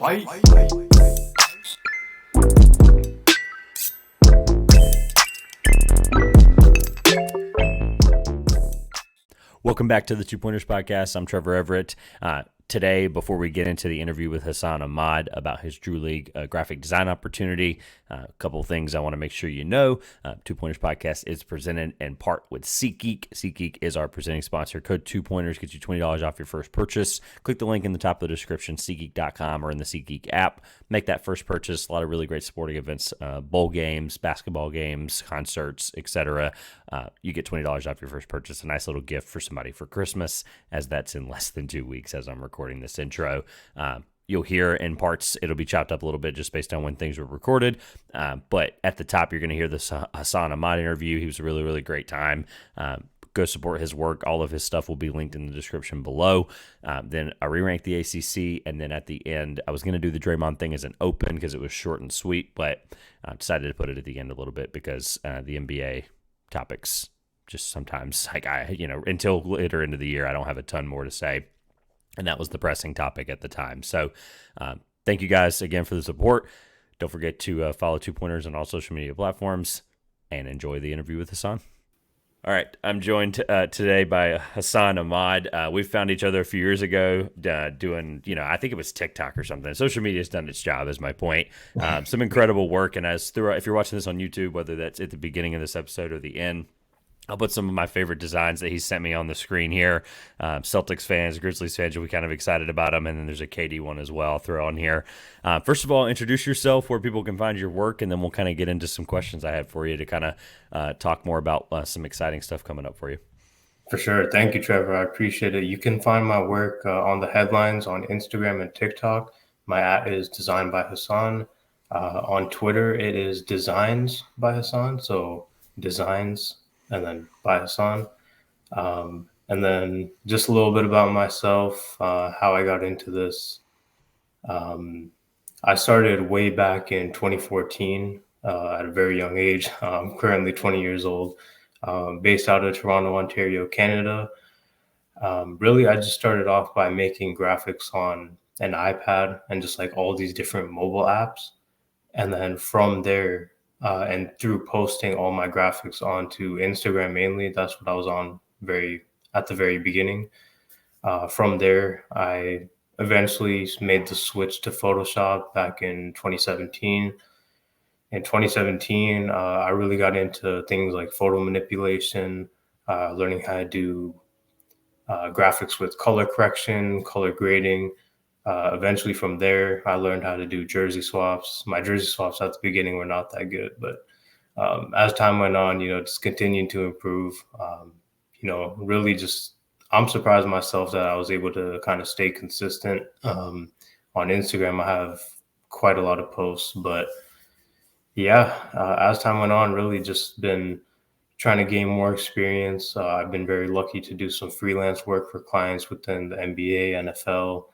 Fight. Welcome back to the Two Pointers Podcast. I'm Trevor Everett. Today, before we get into the interview with Hassan Ahmad about his Drew League graphic design opportunity, a couple of things I want to make sure you know. Two Pointers Podcast is presented in part with SeatGeek. SeatGeek is our presenting sponsor. Code 2Pointers gets you $20 off your first purchase. Click the link in the top of the description, SeatGeek.com, or in the SeatGeek app. Make that first purchase. A lot of really great sporting events, bowl games, basketball games, concerts, etc. You get $20 off your first purchase. A nice little gift for somebody for Christmas, as that's in less than 2 weeks as I'm recording this intro. You'll hear in parts, it'll be chopped up a little bit just based on when things were recorded. But at the top, you're going to hear this Hassan Ahmad interview. He was a really, really great time. Go support his work. All of his stuff will be linked in the description below. Then I re-ranked the ACC, and then at the end, I was going to do the Draymond thing as an open because it was short and sweet, but I decided to put it at the end a little bit because the NBA topics just sometimes, until later into the year, I don't have a ton more to say. And that was the pressing topic at the time. So thank you guys again for the support. Don't forget to follow Two Pointers on all social media platforms and enjoy the interview with Hassan. All right, I'm joined today by Hassan Ahmad. We found each other a few years ago doing, I think it was TikTok or something. Social media's done its job, is my point. Some incredible work. And if you're watching this on YouTube, whether that's at the beginning of this episode or the end, I'll put some of my favorite designs that he sent me on the screen here. Celtics fans, Grizzlies fans, you'll be kind of excited about them. And then there's a KD one as well I'll throw on here. First of all, introduce yourself, where people can find your work, and then we'll kind of get into some questions I have for you to kind of talk more about some exciting stuff coming up for you. For sure. Thank you, Trevor. I appreciate it. You can find my work on the headlines on Instagram and TikTok. My @ is Designed by Hassan. On Twitter, it is Designs by Hassan. So Designs and then by Hassan. And then just a little bit about myself, how I got into this. I started way back in 2014 at a very young age. I'm currently 20 years old, based out of Toronto, Ontario, Canada. Really, I just started off by making graphics on an iPad and just like all these different mobile apps. And then from there, and through posting all my graphics onto Instagram mainly, that's what I was on at the very beginning. From there, I eventually made the switch to Photoshop back in 2017. In 2017, I really got into things like photo manipulation, learning how to do graphics with color correction, color grading. Eventually from there, I learned how to do jersey swaps. My jersey swaps at the beginning were not that good, but as time went on, just continuing to improve, really just, I'm surprised myself that I was able to kind of stay consistent. On Instagram, I have quite a lot of posts, but as time went on, really just been trying to gain more experience. I've been very lucky to do some freelance work for clients within the NBA, NFL,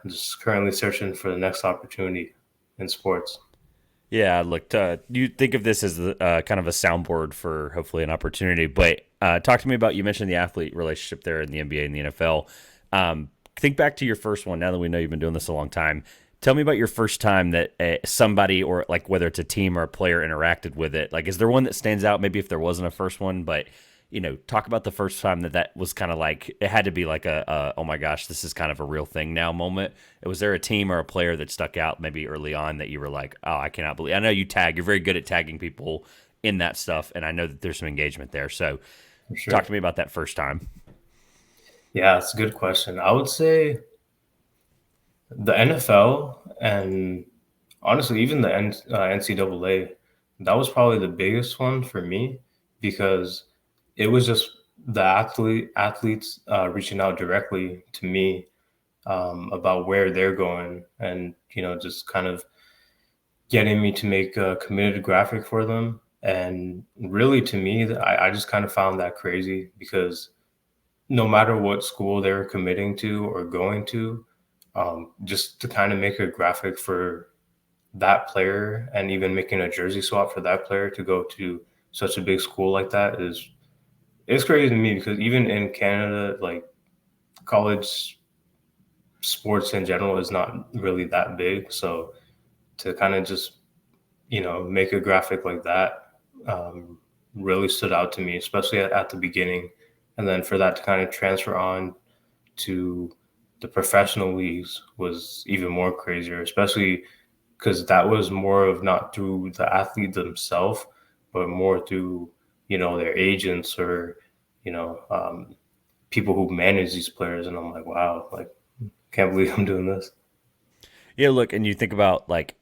just currently searching for the next opportunity in sports. Yeah, look, you think of this as kind of a soundboard for hopefully an opportunity, but talk to me about, you mentioned the athlete relationship there in the NBA and the NFL. Think back to your first one, now that we know you've been doing this a long time. Tell me about your first time that somebody, or like whether it's a team or a player, interacted with it. Like, is there one that stands out? Maybe if there wasn't a first one, but talk about the first time that was kind of like, it had to be like oh my gosh, this is kind of a real thing now moment. Was there a team or a player that stuck out maybe early on that you were like, oh, I cannot believe, I know you tag, you're very good at tagging people in that stuff, and I know that there's some engagement there. So Sure. Talk to me about that first time. Yeah, it's a good question. I would say the NFL, and honestly, even the NCAA, that was probably the biggest one for me, because it was just the athletes reaching out directly to me about where they're going, and just kind of getting me to make a committed graphic for them. And really, to me, I just kind of found that crazy, because no matter what school they were committing to or going to, just to kind of make a graphic for that player, and even making a jersey swap for that player to go to such a big school like that, it's crazy to me, because even in Canada, like college sports in general is not really that big. So to kind of just, make a graphic like that really stood out to me, especially at the beginning. And then for that to kind of transfer on to the professional leagues was even more crazier, especially because that was more of not through the athlete themselves, but more through, their agents or, you know, um, people who manage these players. And I'm like, wow, like, can't believe I'm doing this. Yeah, look, and you think about like,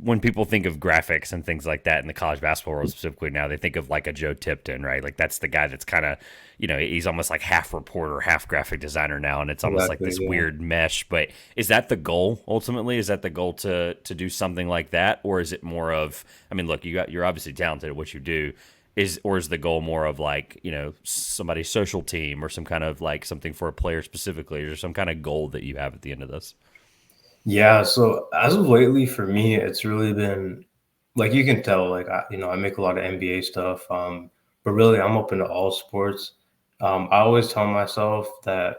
when people think of graphics and things like that in the college basketball world specifically now, they think of like a Joe Tipton, right? Like that's the guy that's kind of, he's almost like half reporter, half graphic designer now, and it's almost like Exactly. this Yeah. weird mesh. But is that the goal ultimately? Is that the goal to do something like that, or is it more of? I mean, look, you're obviously talented at what you do. Is the goal more of like somebody's social team or some kind of like something for a player specifically, or some kind of goal that you have at the end of this? Yeah. So as of lately, for me, it's really been like you can tell, like I make a lot of NBA stuff, but really I'm open to all sports. I always tell myself that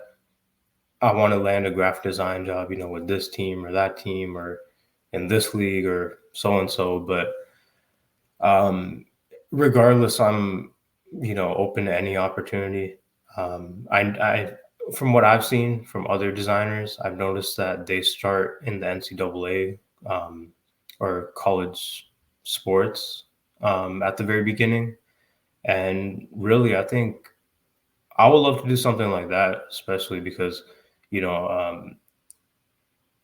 I want to land a graphic design job, with this team or that team or in this league or so and so. But um, regardless, I'm open to any opportunity. From what I've seen from other designers, I've noticed that they start in the NCAA or college sports at the very beginning, and really, I think I would love to do something like that, especially because you know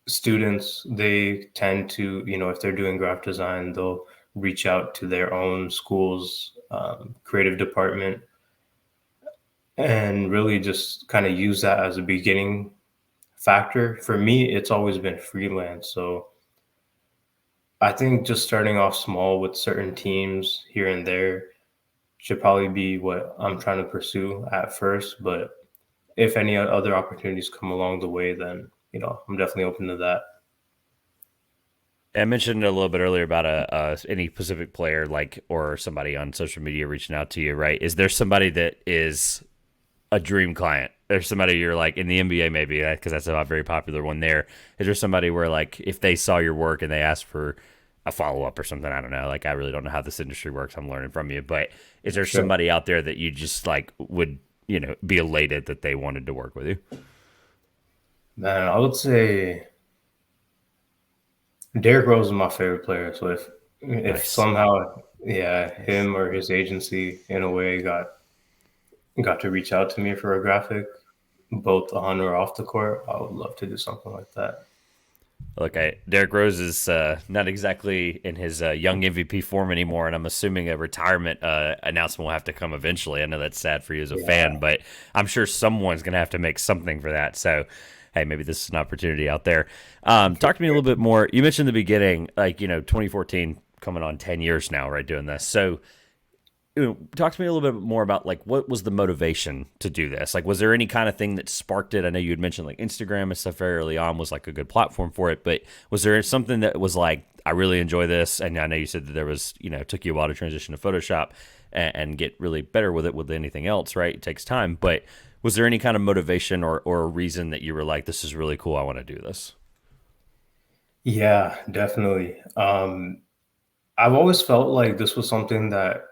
students, they tend to, if they're doing graphic design, they'll reach out to their own school's creative department and really just kind of use that as a beginning factor. For me, it's always been freelance. So I think just starting off small with certain teams here and there should probably be what I'm trying to pursue at first. But if any other opportunities come along the way, then, I'm definitely open to that. I mentioned a little bit earlier about any Pacific player like or somebody on social media reaching out to you, right? Is there somebody that is a dream client? There's somebody you're like in the NBA maybe because that's a very popular one there. Is there somebody where like if they saw your work and they asked for a follow up or something? I don't know. Like I really don't know how this industry works. I'm learning from you, but is there Sure. somebody out there that you just like would be elated that they wanted to work with you? Man, I would say Derrick Rose is my favorite player. So if Nice. somehow, yeah, him or his agency in a way got to reach out to me for a graphic, both on or off the court, I would love to do something like that. Look, Derrick Rose is not exactly in his young MVP form anymore, and I'm assuming a retirement announcement will have to come eventually. I know that's sad for you as a Yeah, fan, but I'm sure someone's going to have to make something for that. So, hey, maybe this is an opportunity out there. for Talk to me a little bit more. You mentioned in the beginning, like 2014, coming on 10 years now, right? Doing this. So, talk to me a little bit more about like what was the motivation to do this? Like, was there any kind of thing that sparked it? I know you had mentioned like Instagram and stuff very early on was like a good platform for it, but was there something that was like, I really enjoy this? And I know you said that there was, it took you a while to transition to Photoshop and get really better with it with anything else, right? It takes time, but was there any kind of motivation or a reason that you were like, this is really cool, I want to do this? yeah, definitely. I've always felt like this was something that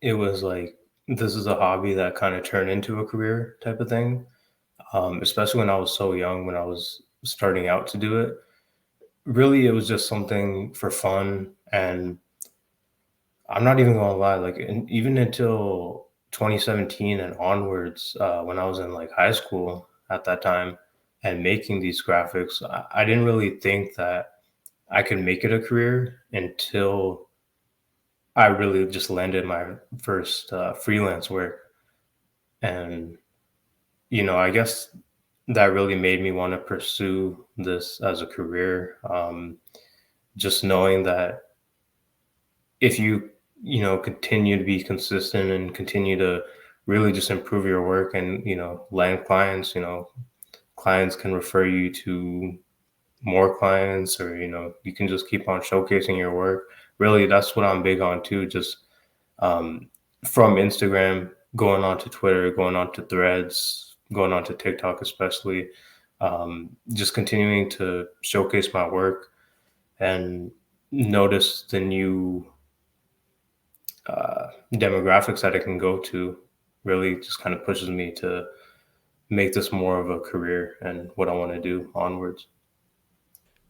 it was like this is a hobby that kind of turned into a career type of thing. Especially when I was so young, when I was starting out to do it. Really, it was just something for fun, and I'm not even gonna lie, like, even until 2017 and onwards, when I was in, like, high school at that time and making these graphics, I didn't really think that I could make it a career until I really just landed my first, freelance work, and, I guess that really made me wanna pursue this as a career, just knowing that if you continue to be consistent and continue to really just improve your work and land clients, clients can refer you to more clients, or you can just keep on showcasing your work. Really, that's what I'm big on too, just um, from Instagram going on to Twitter, going on to Threads, going on to TikTok especially. just continuing to showcase my work and notice the new demographics that I can go to really just kind of pushes me to make this more of a career and what I want to do onwards.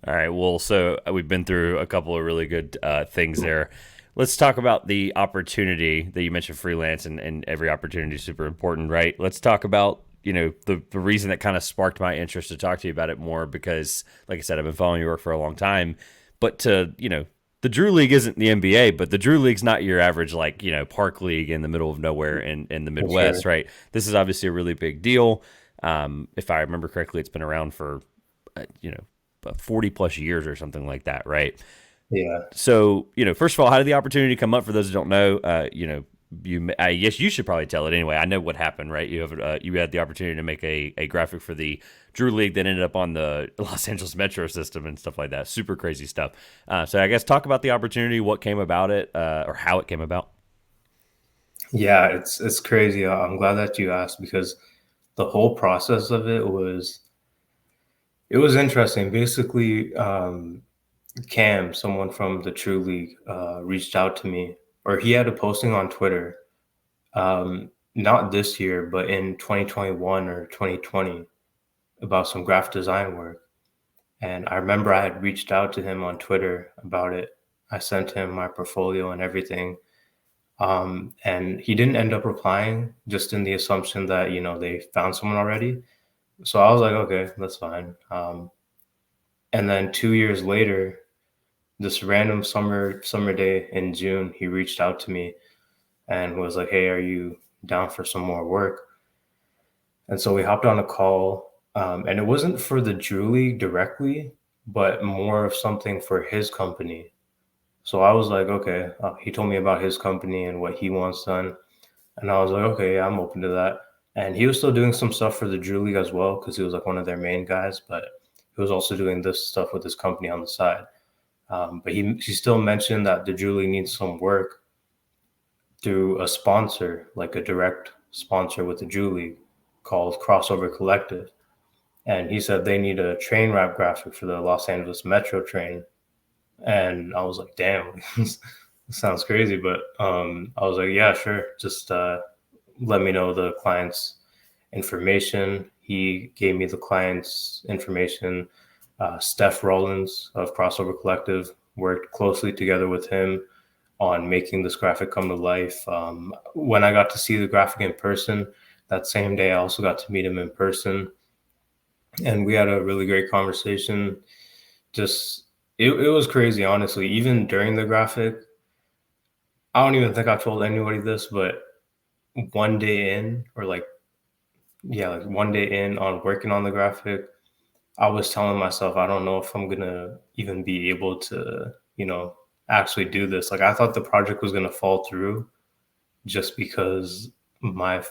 All right. Well, so we've been through a couple of really good things there. Let's talk about the opportunity that you mentioned, freelance, and every opportunity is super important, right? Let's talk about, the reason that kind of sparked my interest to talk to you about it more because, like I said, I've been following your work for a long time. But the Drew League isn't the NBA, but the Drew League's not your average, like, park league in the middle of nowhere in the For sure. Midwest, right? This is obviously a really big deal. If I remember correctly, it's been around for, uh, you know, 40 plus years or something like that, right? Yeah. So, first of all, how did the opportunity come up? For those who don't know, I guess you should probably tell it anyway. I know what happened, right? You had the opportunity to make a graphic for the Drew League that ended up on the Los Angeles Metro system and stuff like that. Super crazy stuff. So I guess talk about the opportunity, what came about it, or how it came about. Yeah, it's crazy. I'm glad that you asked because the whole process of it was interesting. Basically, Cam, someone from the True League, reached out to me, or he had a posting on Twitter, not this year, but in 2021 or 2020, about some graphic design work. And I remember I had reached out to him on Twitter about it. I sent him my portfolio and everything. And he didn't end up replying, just in the assumption that, they found someone already. So I was like, okay, that's fine. And then 2 years later, this random summer day in June, he reached out to me and was like, "Hey, are you down for some more work?" And so we hopped on a call, and it wasn't for the Drew League directly, but more of something for his company. So I was like, "Okay." He told me about his company and what he wants done, and I was like, "Okay, yeah, I'm open to that." And he was still doing some stuff for the Drew League as well because he was like one of their main guys, but he was also doing this stuff with his company on the side. But he still mentioned that the Drew League needs some work through a sponsor, like a direct sponsor with the Drew League called Crossover Collective. And he said they need a train wrap graphic for the Los Angeles Metro train. And I was like, damn, this sounds crazy. But I was like, yeah, sure. Just let me know the client's information. He gave me the client's information. Steph Rollins of Crossover Collective worked closely together with him on making this graphic come to life. When I got to see the graphic in person, that same day, I also got to meet him in person. And we had a really great conversation. Just, it was crazy, honestly. Even during the graphic, I don't even think I told anybody this, but one day in, or like, yeah, like one day in on working on the graphic, I was telling myself, I don't know if I'm gonna even be able to, actually do this. Like I thought the project was gonna fall through just because my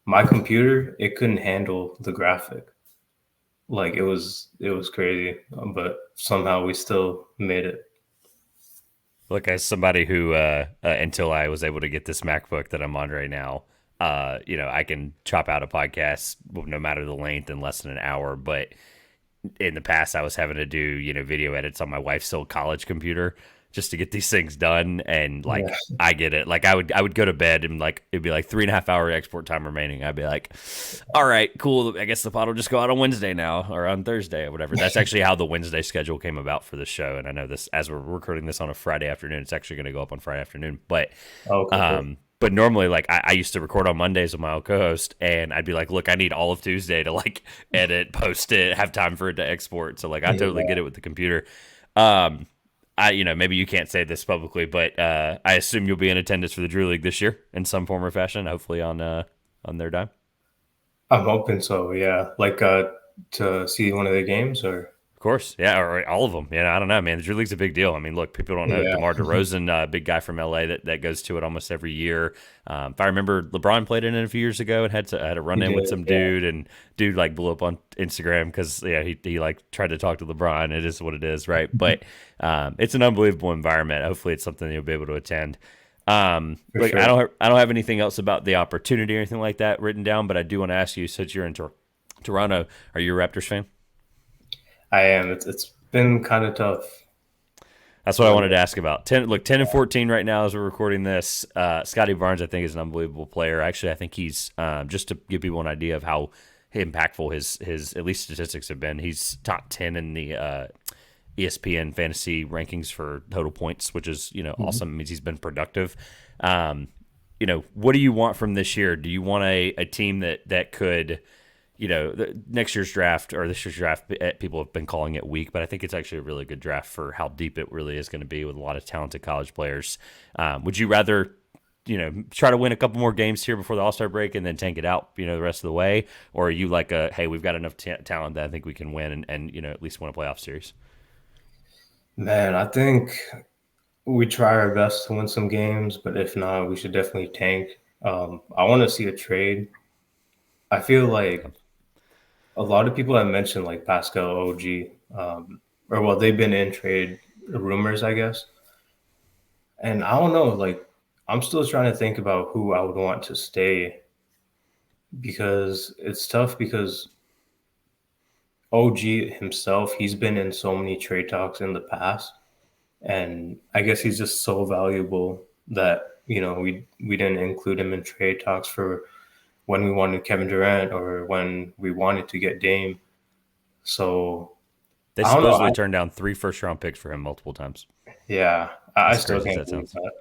my computer, it couldn't handle the graphic. Like it was crazy, but somehow we still made it. Look, as somebody who, until I was able to get this MacBook that I'm on right now, I can chop out a podcast no matter the length in less than an hour. But in the past, I was having to do, video edits on my wife's old college computer just to get these things done. And Yeah, like, I get it. Like, I would go to bed and like it'd be like 3.5 hour export time remaining. I'd be like, all right, cool. I guess the pod will just go out on Wednesday now or on Thursday or whatever. That's actually how the Wednesday schedule came about for the show. And I know this as we're recording this on a Friday afternoon. It's actually going to go up on Friday afternoon, but okay, cool. but normally, like I used to record on Mondays with my old co-host, and I'd be like, "Look, I need all of Tuesday to like edit, post it, have time for it to export." So like, I totally Yeah, get it with the computer. Um, maybe you can't say this publicly, but I assume you'll be in attendance for the Drew League this year in some form or fashion, hopefully on their dime. I'm hoping so. Yeah, like to see one of the games or Of course, yeah, or all of them. Yeah, I don't know, man. The Drew League's a big deal. I mean, look, people don't know yeah, DeMar DeRozan, big guy from LA that goes to it almost every year. If I remember, LeBron played in it a few years ago and had a run he in with did. some Yeah, dude, and dude like blew up on Instagram because yeah, he like tried to talk to LeBron. It is what it is, right? But it's an unbelievable environment. Hopefully, it's something you'll be able to attend. for Look, sure. I don't have anything else about the opportunity or anything like that written down, but I do want to ask you, since you're into Toronto, are you a Raptors fan? I am. It's been kind of tough. That's what I But wanted to ask about. 10-14 right now as we're recording this. Scotty Barnes, I think, is an unbelievable player. Actually, I think he's just to give people an idea of how impactful his at least statistics have been. He's top 10 in the ESPN fantasy rankings for total points, which is Mhm. awesome. It means he's been productive. Um, what do you want from this year? Do you want a team that could next year's draft or this year's draft, people have been calling it weak, but I think it's actually a really good draft for how deep it really is going to be with a lot of talented college players. Would you rather, try to win a couple more games here before the All-Star break and then tank it out, the rest of the way? Or are you like hey, we've got enough talent that I think we can win and at least win a playoff series? Man, I think we try our best to win some games, but if not, we should definitely tank. I want to see a trade. I feel like a lot of people have mentioned like Pascal OG, or well, they've been in trade rumors, I guess. And I don't know, like I'm still trying to think about who I would want to stay because it's tough because OG himself, he's been in so many trade talks in the past, and I guess he's just so valuable that we didn't include him in trade talks for when we wanted Kevin Durant or when we wanted to get Dame. So They I don't know. supposedly turned down 3 first-round picks for him multiple times. Yeah, I As still crazy as can't that believe sounds. that.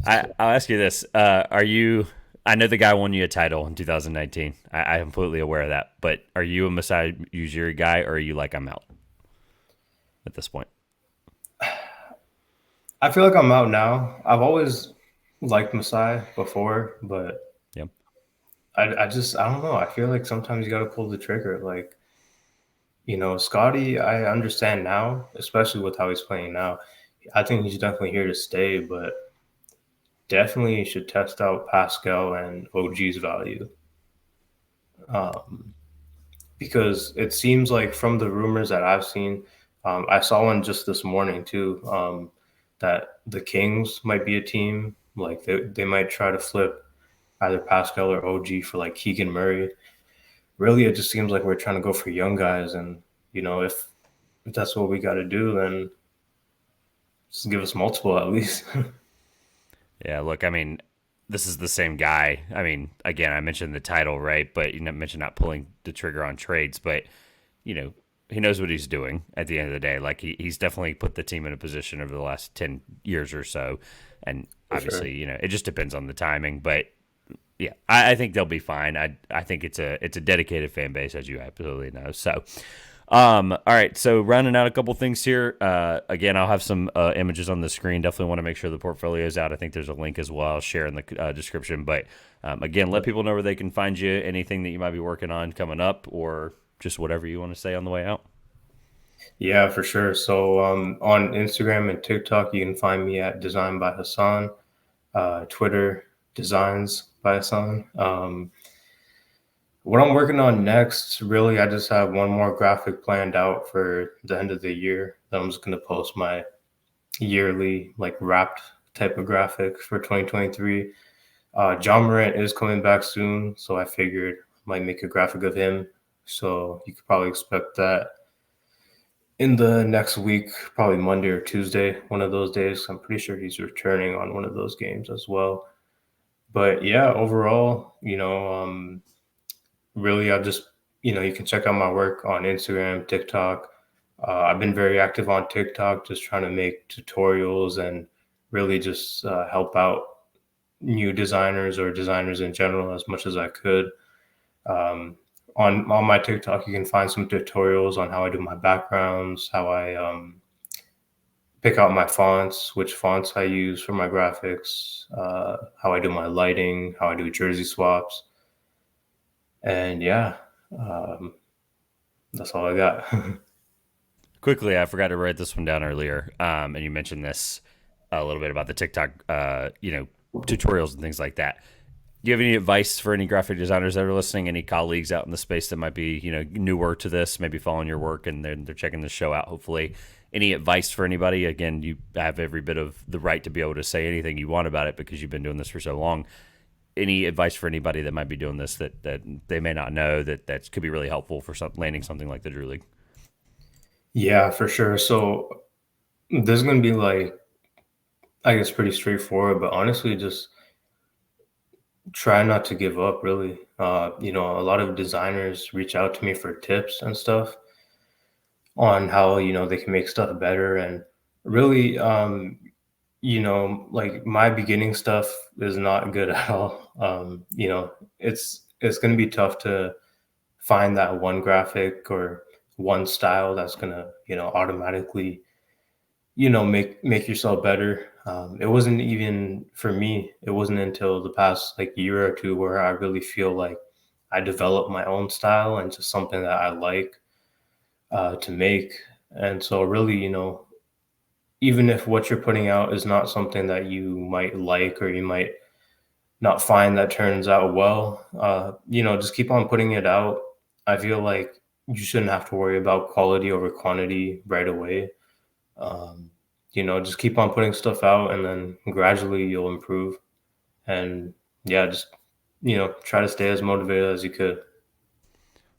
I'll ask you this: Are you? I know the guy won you a title in 2019. I'm completely aware of that. But are you a Masai Ujiri guy, or are you like I'm out at this point? I feel like I'm out now. I've always liked Masai before, but Yep. I don't know. I feel like sometimes you got to pull the trigger. Like, Scotty, I understand now, especially with how he's playing now. I think he's definitely here to stay, but definitely should test out Pascal and OG's value. Um, because it seems like from the rumors that I've seen, I saw one just this morning too, that the Kings might be a team. Like they might try to flip either Pascal or OG for like Keegan Murray. Really, it just seems like we're trying to go for young guys, and if that's what we got to do, then just give us multiple at least. Yeah. Look, I mean, this is the same guy. I mean, again, I mentioned the title, right? But you mentioned not pulling the trigger on trades, but you know, he knows what he's doing at the end of the day. Like he's definitely put the team in a position over the last 10 years or so. And For sure. obviously, it just depends on the timing, but yeah, I think they'll be fine. I think it's a dedicated fan base, as you absolutely know. So, all right. So rounding out a couple things here. Again, I'll have some images on the screen. Definitely want to make sure the portfolio is out. I think there's a link as well. I'll share in the description. But again, let people know where they can find you. Anything that you might be working on coming up, or just whatever you want to say on the way out. Yeah, for sure. So on Instagram and TikTok, you can find me at Design by Hassan. Twitter, Designs by Hassan. What I'm working on next, really, I just have one more graphic planned out for the end of the year. That I'm just going to post my yearly, like, wrapped type of graphic for 2023. John Morant is coming back soon, so I figured I might make a graphic of him. So you could probably expect that in the next week, probably Monday or Tuesday, one of those days. I'm pretty sure he's returning on one of those games as well. But yeah, overall, really, I just, you can check out my work on Instagram, TikTok. I've been very active on TikTok, just trying to make tutorials and really just help out new designers or designers in general as much as I could. Um, on my TikTok, you can find some tutorials on how I do my backgrounds, how I pick out my fonts, which fonts I use for my graphics, how I do my lighting, how I do jersey swaps, and yeah, um, that's all I got. Quickly, I forgot to write this one down earlier, and you mentioned this a little bit about the TikTok, tutorials and things like that. Do you have any advice for any graphic designers that are listening? Any colleagues out in the space that might be, newer to this, maybe following your work and they're checking the show out? Hopefully, any advice for anybody? Again, you have every bit of the right to be able to say anything you want about it because you've been doing this for so long. any advice for anybody that might be doing this that they may not know that could be really helpful for landing something like the Drew League? Yeah, for sure. So this is going to be like, I guess, pretty straightforward, but honestly, just try not to give up, really. A lot of designers reach out to me for tips and stuff on how, they can make stuff better. And really, like my beginning stuff is not good at all. It's going to be tough to find that one graphic or one style that's going to, automatically, make yourself better. It wasn't even for me, it wasn't until the past like year or two where I really feel like I developed my own style into something that I like to make. And so really, even if what you're putting out is not something that you might like or you might not find that turns out well, just keep on putting it out. I feel like you shouldn't have to worry about quality over quantity right away. Um, just keep on putting stuff out and then gradually you'll improve. And yeah, just, try to stay as motivated as you could.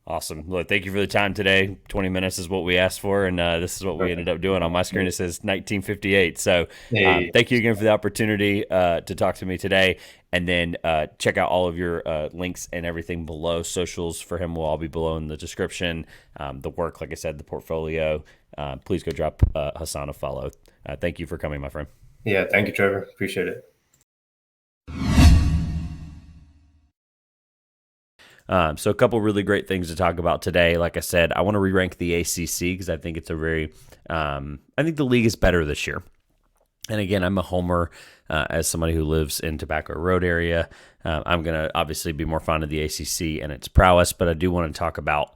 Awesome. Well, thank you for the time today. 20 minutes is what we asked for, and this is what we ended up doing. On my screen, it says 1958. So Hey, thank you again for the opportunity to talk to me today. And then check out all of your links and everything below. Socials for him will all be below in the description. The work, like I said, the portfolio. Please go drop Hassan a follow. Thank you for coming, my friend. yeah, thank you, Trevor. Appreciate it. So a couple really great things to talk about today. Like I said, I want to re-rank the ACC because I think it's I think the league is better this year. And again, I'm a homer as somebody who lives in Tobacco Road area. I'm going to obviously be more fond of the ACC and its prowess, but I do want to talk about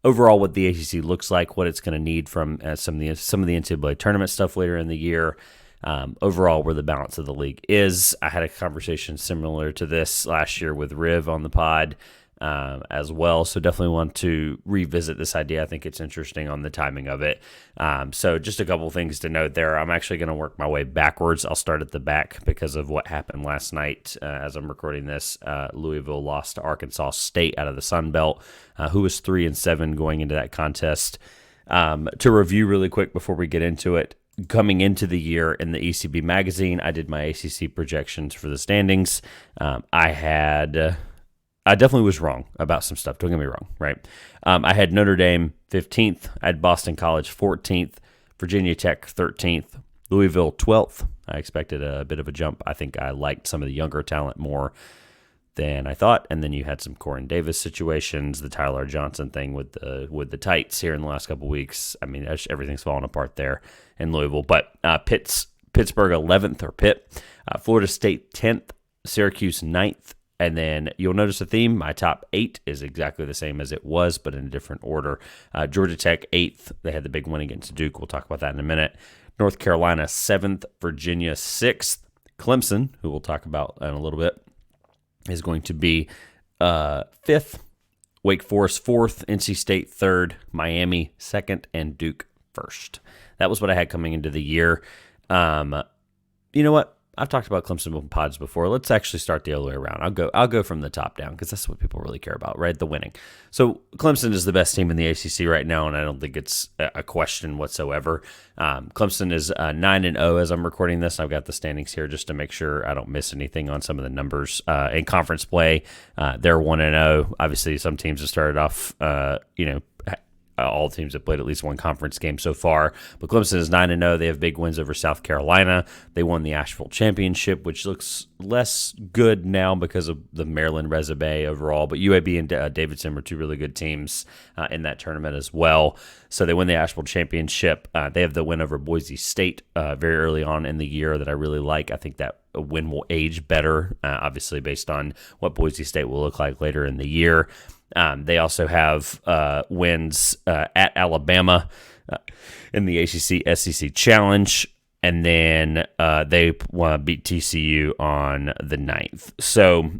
overall what the ACC looks like, what it's going to need from some of the NCAA tournament stuff later in the year. Overall, where the balance of the league is. I had a conversation similar to this last year with Riv on the pod. As well. So definitely want to revisit this idea. I think it's interesting on the timing of it. So just a couple things to note there. I'm actually going to work my way backwards. I'll start at the back because of what happened last night. As I'm recording this, Louisville lost to Arkansas State out of the Sun Belt, who was 3-7 going into that contest. To review really quick before we get into it, coming into the year in the ECB magazine, I did my ACC projections for the standings. I definitely was wrong about some stuff. Don't get me wrong, right? I had Notre Dame 15th. I had Boston College 14th. Virginia Tech 13th. Louisville 12th. I expected a bit of a jump. I think I liked some of the younger talent more than I thought. And then you had some Corin Davis situations, the Tyler Johnson thing with the tights here in the last couple of weeks. I mean, everything's falling apart there in Louisville. But Pittsburgh 11th, or Pitt. Florida State 10th. Syracuse 9th. And then you'll notice a theme. My top 8 is exactly the same as it was, but in a different order. Georgia Tech 8th. They had the big win against Duke. We'll talk about that in a minute. North Carolina 7th. Virginia 6th. Clemson, who we'll talk about in a little bit, is going to be 5th. Wake Forest 4th. NC State 3rd. Miami 2nd. And Duke 1st. That was what I had coming into the year. You know what? I've talked about Clemson pods before. Let's actually start the other way around. I'll go from the top down because that's what people really care about, right? The winning. So Clemson is the best team in the ACC right now, and I don't think it's a question whatsoever. Clemson is 9-0 as I'm recording this. I've got the standings here just to make sure I don't miss anything on some of the numbers. In conference play, they're 1-0. Obviously, some teams have started off, all teams have played at least one conference game so far. But Clemson is 9-0. They have big wins over South Carolina. They won the Asheville Championship, which looks less good now because of the Maryland resume overall. But UAB and Davidson were two really good teams in that tournament as well. So they win the Asheville Championship. They have the win over Boise State very early on in the year that I really like. I think that a win will age better, obviously based on what Boise State will look like later in the year. They also have wins at Alabama in the ACC SEC Challenge, and then they want to beat TCU on the 9th. So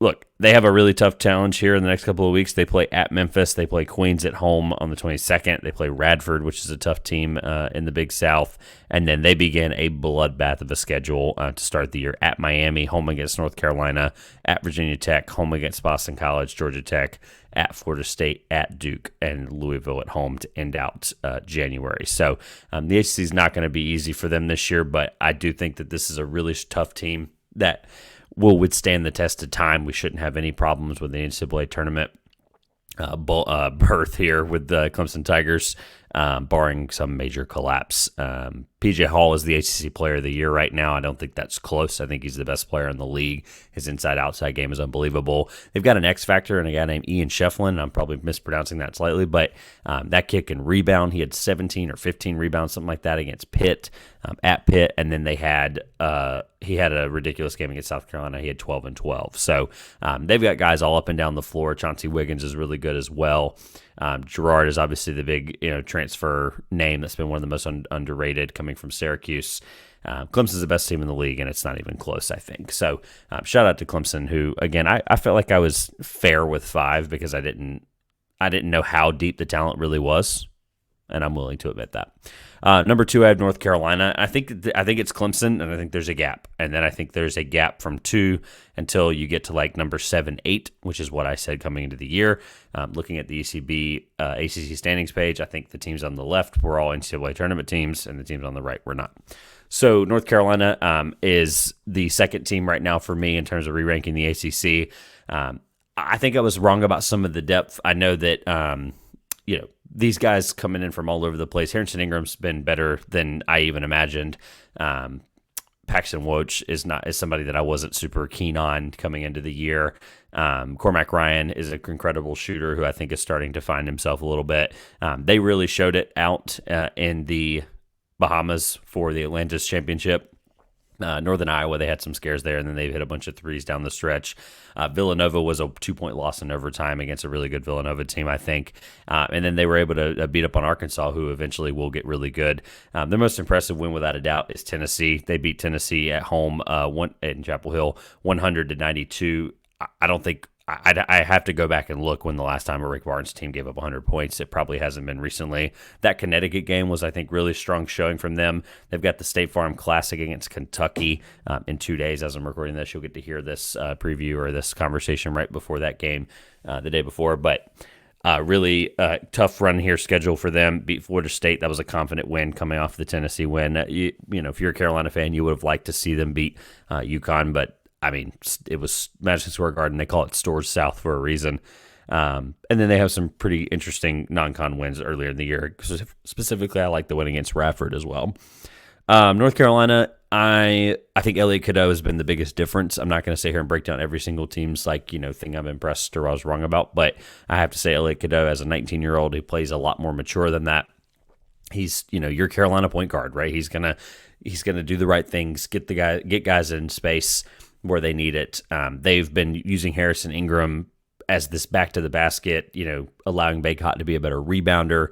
look, they have a really tough challenge here in the next couple of weeks. They play at Memphis. They play Queens at home on the 22nd. They play Radford, which is a tough team in the Big South. And then they begin a bloodbath of a schedule to start the year at Miami, home against North Carolina, at Virginia Tech, home against Boston College, Georgia Tech, at Florida State, at Duke, and Louisville at home to end out January. So the ACC is not going to be easy for them this year, but I do think that this is a really tough team that will withstand the test of time. We shouldn't have any problems with the NCAA tournament berth here with the Clemson Tigers, barring some major collapse. PJ Hall is the ACC Player of the Year right now. I don't think that's close. I think he's the best player in the league. His inside-outside game is unbelievable. They've got an X factor and a guy named Ian Shefflin. I'm probably mispronouncing that slightly, but that kid can rebound. He had 17 or 15 rebounds, something like that, against Pitt, at Pitt, and then he had a ridiculous game against South Carolina. He had 12 and 12. So they've got guys all up and down the floor. Chauncey Wiggins is really good as well. Gerard is obviously the big transfer name that's been one of the most underrated coming from Syracuse. Clemson's the best team in the league, and it's not even close, I think. So shout out to Clemson, who, again, I felt like I was fair with 5 because I didn't know how deep the talent really was, and I'm willing to admit that. Number 2, I have North Carolina. I think it's Clemson, and I think there's a gap. And then I think there's a gap from 2 until you get to like number 7, 8, which is what I said coming into the year. Looking at the ECB ACC standings page, I think the teams on the left were all NCAA tournament teams, and the teams on the right were not. So North Carolina is the second team right now for me in terms of re-ranking the ACC. I think I was wrong about some of the depth. I know that these guys coming in from all over the place. Harrison Ingram's been better than I even imagined. Paxton Woj is somebody that I wasn't super keen on coming into the year. Cormac Ryan is an incredible shooter who I think is starting to find himself a little bit. They really showed it out in the Bahamas for the Atlantis Championship. Northern Iowa, they had some scares there, and then they hit a bunch of threes down the stretch. Villanova was a 2-point loss in overtime against a really good Villanova team, I think. And then they were able to beat up on Arkansas, who eventually will get really good. Their most impressive win, without a doubt, is Tennessee. They beat Tennessee at home in Chapel Hill, 100-92. I don't think I have to go back and look when the last time a Rick Barnes team gave up 100 points. It probably hasn't been recently. That Connecticut game was, I think, really strong showing from them. They've got the State Farm Classic against Kentucky in 2 days. As I'm recording this, you'll get to hear this preview or this conversation right before that game the day before. But really tough run here schedule for them. Beat Florida State. That was a confident win coming off the Tennessee win. If you're a Carolina fan, you would have liked to see them beat UConn, but I mean, it was Madison Square Garden. They call it Stores South for a reason. And then they have some pretty interesting non-con wins earlier in the year. Specifically, I like the win against Radford as well. North Carolina, I think Elliot Cadeau has been the biggest difference. I'm not going to sit here and break down every single team's thing I'm impressed or I was wrong about, but I have to say Elliot Cadeau, as a 19-year-old, he plays a lot more mature than that. He's your Carolina point guard, right? He's gonna do the right things, get guys in space where they need it. They've been using Harrison Ingram as this back to the basket, allowing Baycott to be a better rebounder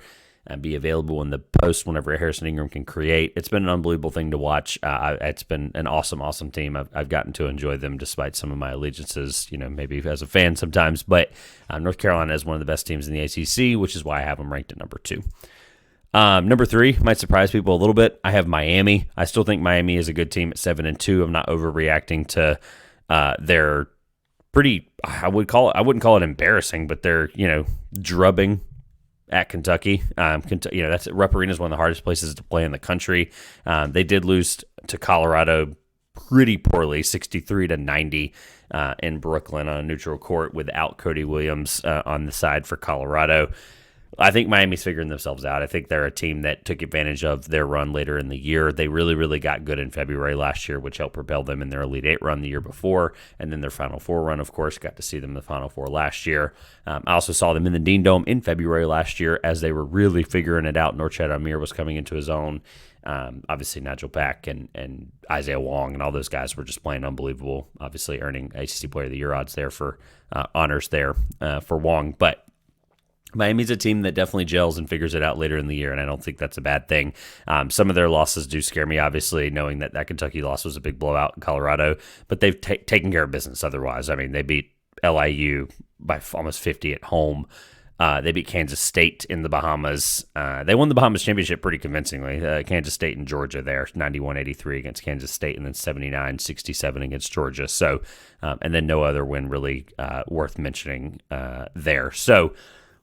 and be available in the post whenever Harrison Ingram can create. It's been an unbelievable thing to watch. It's been an awesome team. I've gotten to enjoy them despite some of my allegiances, maybe as a fan sometimes. But North Carolina is one of the best teams in the ACC, which is why I have them ranked at number 2. Number 3 might surprise people a little bit. I have Miami. I still think Miami is a good team at 7-2. I'm not overreacting to their pretty. I wouldn't call it embarrassing, but they're drubbing at Kentucky. That's Rupp Arena is one of the hardest places to play in the country. They did lose to Colorado pretty poorly, 63-90 in Brooklyn on a neutral court without Cody Williams on the side for Colorado. I think Miami's figuring themselves out. I think they're a team that took advantage of their run later in the year. They really, really got good in February last year, which helped propel them in their Elite Eight run the year before, and then their Final Four run, of course. Got to see them in the Final Four last year. I also saw them in the Dean Dome in February last year as they were really figuring it out. Norchad Amir was coming into his own. Obviously, Nigel Pack and Isaiah Wong and all those guys were just playing unbelievable, obviously earning ACC Player of the Year odds there for honors there for Wong. But Miami's a team that definitely gels and figures it out later in the year, and I don't think that's a bad thing. Some of their losses do scare me, obviously, knowing that Kentucky loss was a big blowout in Colorado, but they've taken care of business otherwise. I mean, they beat LIU by almost 50 at home. They beat Kansas State in the Bahamas. They won the Bahamas championship pretty convincingly. Kansas State and Georgia there, 91-83 against Kansas State, and then 79-67 against Georgia. So, and then no other win really worth mentioning there. So,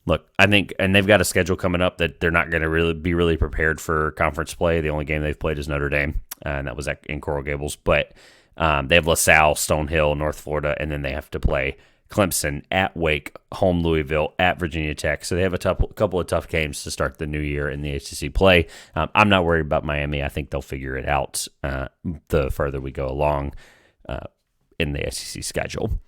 look, I think, and they've got a schedule coming up that they're not going to really prepared for conference play. The only game they've played is Notre Dame, and that was in Coral Gables. But they have LaSalle, Stonehill, North Florida, and then they have to play Clemson, at Wake, home Louisville, at Virginia Tech. So they have a couple of tough games to start the new year in the ACC play. I'm not worried about Miami. I think they'll figure it out the further we go along in the ACC schedule.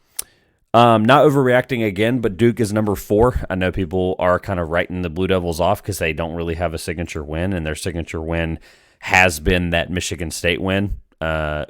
Not overreacting again, but Duke is number 4. I know people are kind of writing the Blue Devils off because they don't really have a signature win, and their signature win has been that Michigan State win,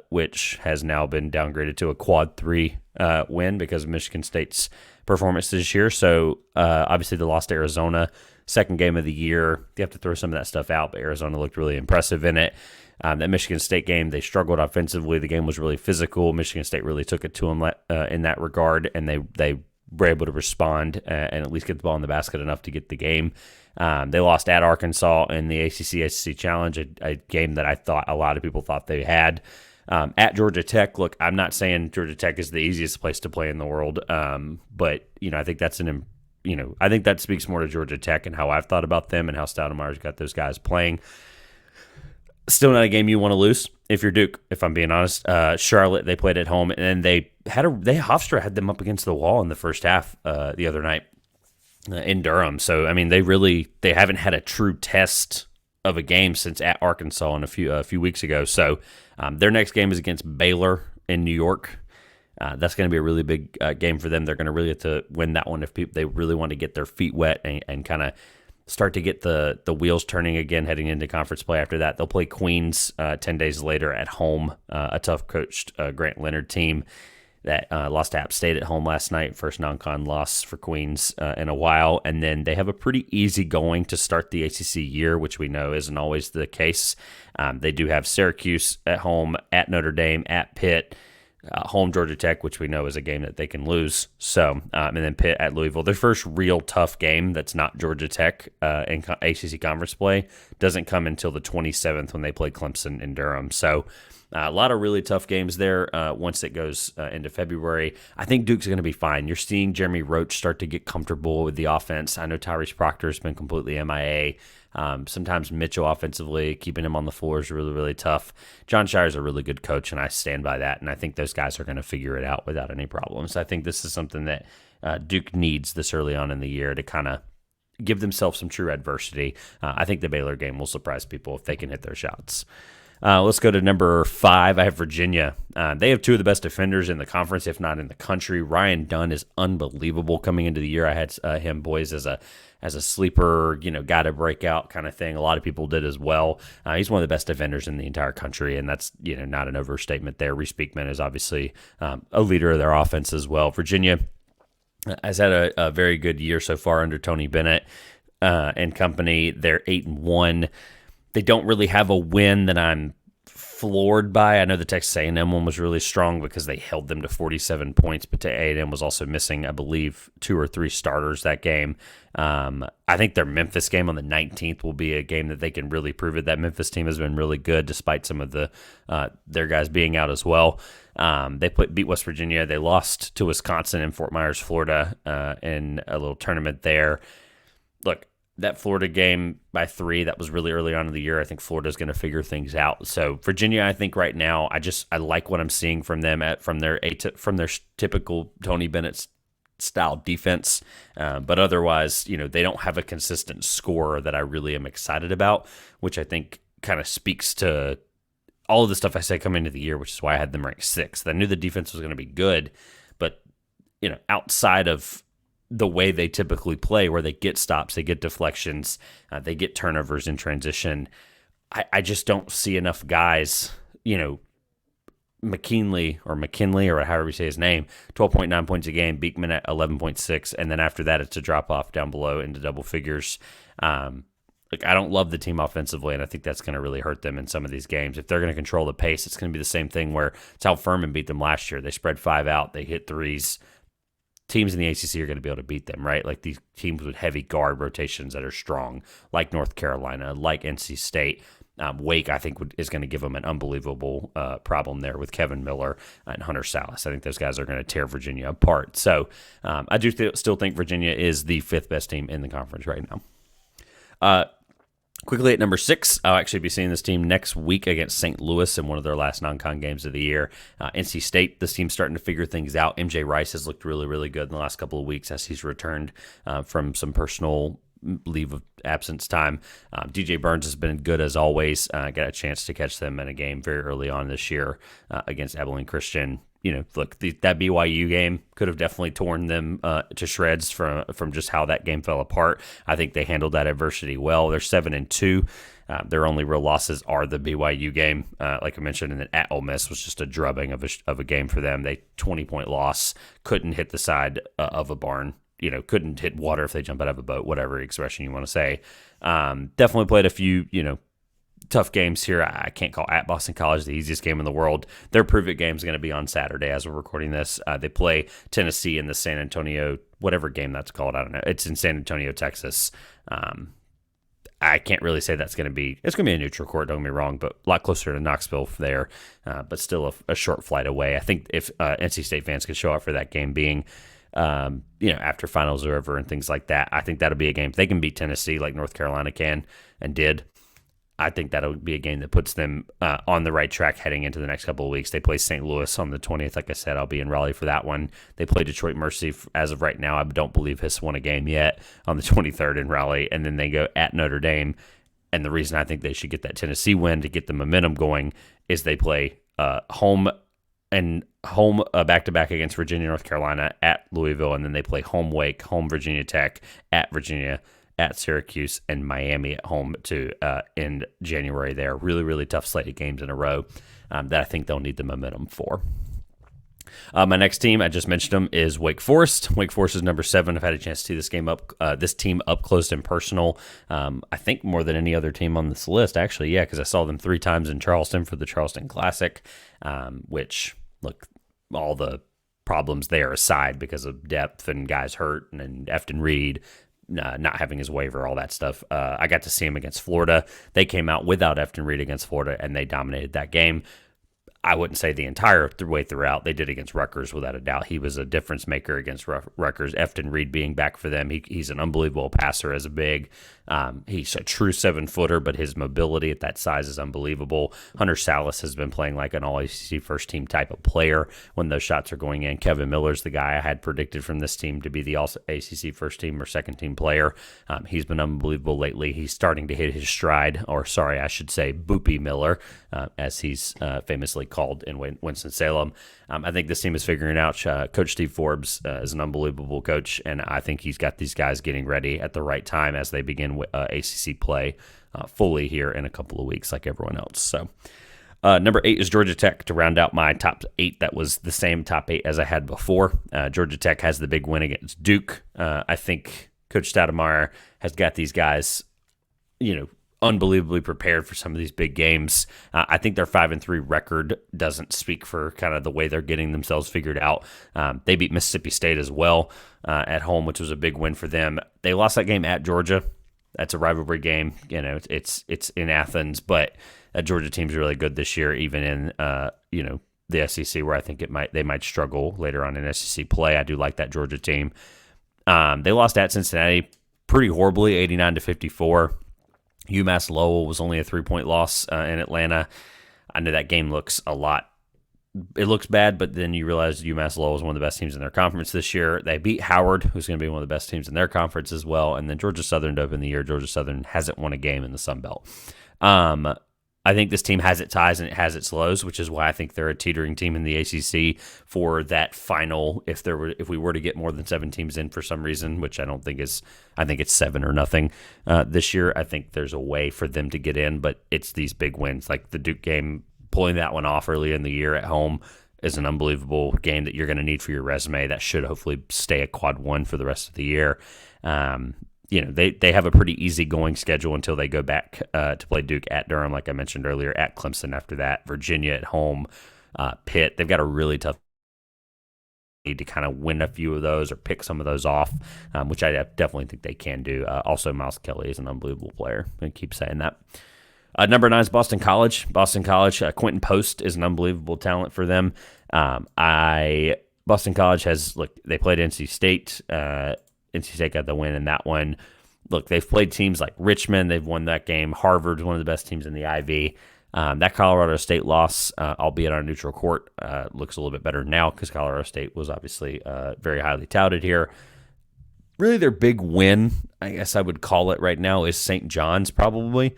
which has now been downgraded to a quad 3 win because of Michigan State's performance this year. So obviously they lost to Arizona, second game of the year. You have to throw some of that stuff out, but Arizona looked really impressive in it. That Michigan State game, they struggled offensively. The game was really physical. Michigan State really took it to them in that regard, and they were able to respond and at least get the ball in the basket enough to get the game. They lost at Arkansas in the ACC Challenge, a game that I thought a lot of people thought they had. At Georgia Tech, look, I'm not saying Georgia Tech is the easiest place to play in the world, but I think I think that speaks more to Georgia Tech and how I've thought about them and how Stoudemire's got those guys playing. Still not a game you want to lose if you're Duke, if I'm being honest. Charlotte, they played at home, and Hofstra had them up against the wall in the first half the other night in Durham. So I mean, they haven't had a true test of a game since at Arkansas a few weeks ago. So their next game is against Baylor in New York. That's going to be a really big game for them. They're going to really have to win that one if they really want to get their feet wet and kind of start to get the wheels turning again heading into conference play. After that, they'll play Queens 10 days later at home, a tough-coached Grant Leonard team that lost to App State at home last night, first non-con loss for Queens in a while. And then they have a pretty easy going to start the ACC year, which we know isn't always the case. They do have Syracuse at home, at Notre Dame, at Pitt, home Georgia Tech, which we know is a game that they can lose. So, and then Pitt at Louisville. Their first real tough game that's not Georgia Tech in ACC conference play doesn't come until the 27th when they play Clemson in Durham. So, a lot of really tough games there once it goes into February. I think Duke's going to be fine. You're seeing Jeremy Roach start to get comfortable with the offense. I know Tyrese Proctor's been completely MIA. Sometimes Mitchell offensively, keeping him on the floor is really, really tough. John Shire's a really good coach, and I stand by that, and I think those guys are going to figure it out without any problems. I think this is something that Duke needs this early on in the year to kind of give themselves some true adversity. I think the Baylor game will surprise people if they can hit their shots. Let's go to number 5. I have Virginia. They have 2 of the best defenders in the conference, if not in the country. Ryan Dunn is unbelievable coming into the year. I had him, boys, as a sleeper, guy to break out kind of thing. A lot of people did as well. He's one of the best defenders in the entire country, and that's not an overstatement there. Reese Beekman is obviously a leader of their offense as well. Virginia has had a very good year so far under Tony Bennett and company. They're 8-1. They don't really have a win that I'm floored by. I know the Texas A&M one was really strong because they held them to 47 points, but A&M was also missing, I believe, 2 or 3 starters that game. I think their Memphis game on the 19th will be a game that they can really prove it. That Memphis team has been really good despite some of their guys being out as well. They beat West Virginia. They lost to Wisconsin in Fort Myers, Florida in a little tournament there. Look, that Florida game by 3, that was really early on in the year. I think Florida's going to figure things out. So Virginia, I think right now, I like what I'm seeing from them from their typical Tony Bennett style defense. But otherwise, they don't have a consistent scorer that I really am excited about, which I think kind of speaks to all of the stuff I said coming into the year, which is why I had them ranked 6th. I knew the defense was going to be good, but outside of the way they typically play, where they get stops, they get deflections, they get turnovers in transition, I just don't see enough guys, McKinley or however you say his name, 12.9 points a game, Beekman at 11.6, and then after that it's a drop-off down below into double figures. I don't love the team offensively, and I think that's going to really hurt them in some of these games. If they're going to control the pace, it's going to be the same thing where it's how Furman beat them last year. They spread 5 out, they hit threes, teams in the ACC are going to be able to beat them, right? Like these teams with heavy guard rotations that are strong, like North Carolina, like NC State. Wake, I think, is going to give them an unbelievable problem there with Kevin Miller and Hunter Salas. I think those guys are going to tear Virginia apart. So I do still think Virginia is the 5th best team in the conference right now. Quickly at number 6, I'll actually be seeing this team next week against St. Louis in one of their last non-con games of the year. NC State, this team's starting to figure things out. MJ Rice has looked really, really good in the last couple of weeks as he's returned from some personal leave of absence time. DJ Burns has been good as always. Got a chance to catch them in a game very early on this year against Abilene Christian. Look, that BYU game could have definitely torn them to shreds from just how that game fell apart. I think they handled that adversity well. They're 7-2. Their only real losses are the BYU game, like I mentioned, and then at Ole Miss was just a drubbing of a game for them. They 20-point loss, couldn't hit the side of a barn. Couldn't hit water if they jump out of a boat, whatever expression you want to say. Definitely played a few, tough games here. I can't call at Boston College the easiest game in the world. Their Prove It game is going to be on Saturday as we're recording this. They play Tennessee in the San Antonio, whatever game that's called. I don't know. It's in San Antonio, Texas. I can't really say it's going to be a neutral court, don't get me wrong, but a lot closer to Knoxville there, but still a short flight away. I think if NC State fans could show up for that game being after finals are over and things like that, I think that'll be a game. If they can beat Tennessee like North Carolina can and did, I think that'll be a game that puts them on the right track heading into the next couple of weeks. They play St. Louis on the 20th. Like I said, I'll be in Raleigh for that one. They play Detroit Mercy. As of right now, I don't believe has won a game yet on the 23rd in Raleigh. And then they go at Notre Dame. And the reason I think they should get that Tennessee win to get the momentum going is they play home back-to-back against Virginia, North Carolina, at Louisville, and then they play home Wake, home Virginia Tech, at Virginia, at Syracuse, and Miami at home to end January there. Really, really tough slate of games in a row that I think they'll need the momentum for. My next team, I just mentioned them, is Wake Forest. Wake Forest is number 7. I've had a chance to see this team up close and personal. I think more than any other team on this list, actually, yeah, because I saw them 3 times in Charleston for the Charleston Classic, which, look, all the problems there aside because of depth and guys hurt and Efton Reed not having his waiver, all that stuff. I got to see him against Florida. They came out without Efton Reed against Florida, and they dominated that game. I wouldn't say the entire way throughout. They did against Rutgers without a doubt. He was a difference maker against Rutgers. Efton Reed being back for them. He's an unbelievable passer as a big. He's a true 7-footer, but his mobility at that size is unbelievable. Hunter Salas has been playing like an all-ACC first-team type of player when those shots are going in. Kevin Miller's the guy I had predicted from this team to be the all-ACC first-team or second-team player. He's been unbelievable lately. He's starting to hit his stride, or sorry, I should say Boopy Miller, as he's famously called in Winston-Salem. I think this team is figuring out. Coach Steve Forbes is an unbelievable coach, and I think he's got these guys getting ready at the right time as they begin ACC play fully here in a couple of weeks like everyone else. So number 8 is Georgia Tech to round out my top 8. That was the same top 8 as I had before. Georgia Tech has the big win against Duke. I think Coach Stoudemire has got these guys, unbelievably prepared for some of these big games. I think their 5-3 record doesn't speak for kind of the way they're getting themselves figured out. They beat Mississippi State as well at home, which was a big win for them. They lost that game at Georgia. That's a rivalry game. It's in Athens, but that Georgia team's really good this year, even in the SEC, where I think they might struggle later on in SEC play. I do like that Georgia team. They lost at Cincinnati pretty horribly, 89-54. UMass Lowell was only a 3-point loss in Atlanta. I know that game looks it looks bad, but then you realize UMass Lowell is one of the best teams in their conference this year. They beat Howard, who's going to be one of the best teams in their conference as well, and then Georgia Southern to open the year. Georgia Southern hasn't won a game in the Sun Belt. I think this team has its highs and it has its lows, which is why I think they're a teetering team in the ACC for that final. If we were to get more than 7 teams in for some reason, which I don't think I think it's 7 or nothing this year. I think there's a way for them to get in, but it's these big wins like the Duke game. Pulling that one off early in the year at home is an unbelievable game that you're going to need for your resume. That should hopefully stay a quad 1 for the rest of the year. They have a pretty easy going schedule until they go back to play Duke at Durham, like I mentioned earlier, at Clemson after that, Virginia at home, Pitt. They've got a really tough need to kind of win a few of those or pick some of those off, which I definitely think they can do. Also, Miles Kelly is an unbelievable player. I keep saying that. Number 9 is Boston College. Boston College, Quentin Post is an unbelievable talent for them. Boston College they played NC State. NC State got the win in that one. Look, they've played teams like Richmond. They've won that game. Harvard's one of the best teams in the Ivy. That Colorado State loss, albeit on a neutral court, looks a little bit better now because Colorado State was obviously very highly touted here. Really, their big win, I guess I would call it right now, is St. John's probably.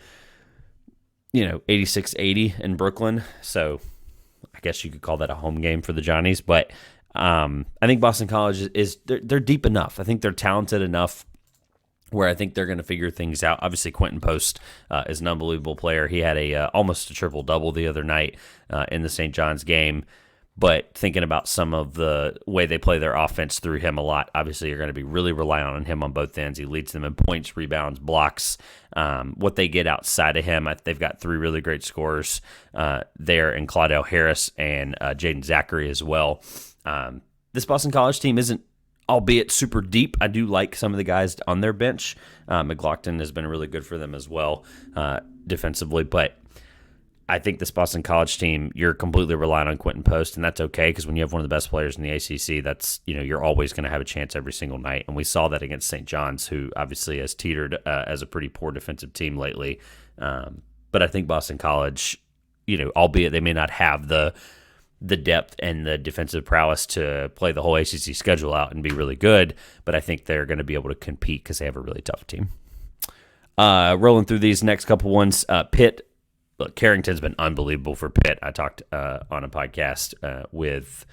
86-80 in Brooklyn. So I guess you could call that a home game for the Johnnies. But I think Boston College they're deep enough. I think they're talented enough where I think they're going to figure things out. Obviously, Quentin Post is an unbelievable player. He had almost a triple-double the other night in the St. John's game. But thinking about some of the way they play their offense through him a lot, obviously you're going to be really relying on him on both ends. He leads them in points, rebounds, blocks. What they get outside of him, they've got 3 really great scorers there in Claudel Harris and Jaden Zachary as well. This Boston College team isn't, albeit super deep. I do like some of the guys on their bench. McLaughlin has been really good for them as well defensively, but I think this Boston College team, you're completely relying on Quentin Post, and that's okay because when you have one of the best players in the ACC, that's you're always going to have a chance every single night. And we saw that against St. John's, who obviously has teetered as a pretty poor defensive team lately. But I think Boston College, albeit they may not have the depth and the defensive prowess to play the whole ACC schedule out and be really good, but I think they're going to be able to compete because they have a really tough team. Rolling through these next couple ones, Pitt. Look, Carrington's been unbelievable for Pitt. I talked on a podcast with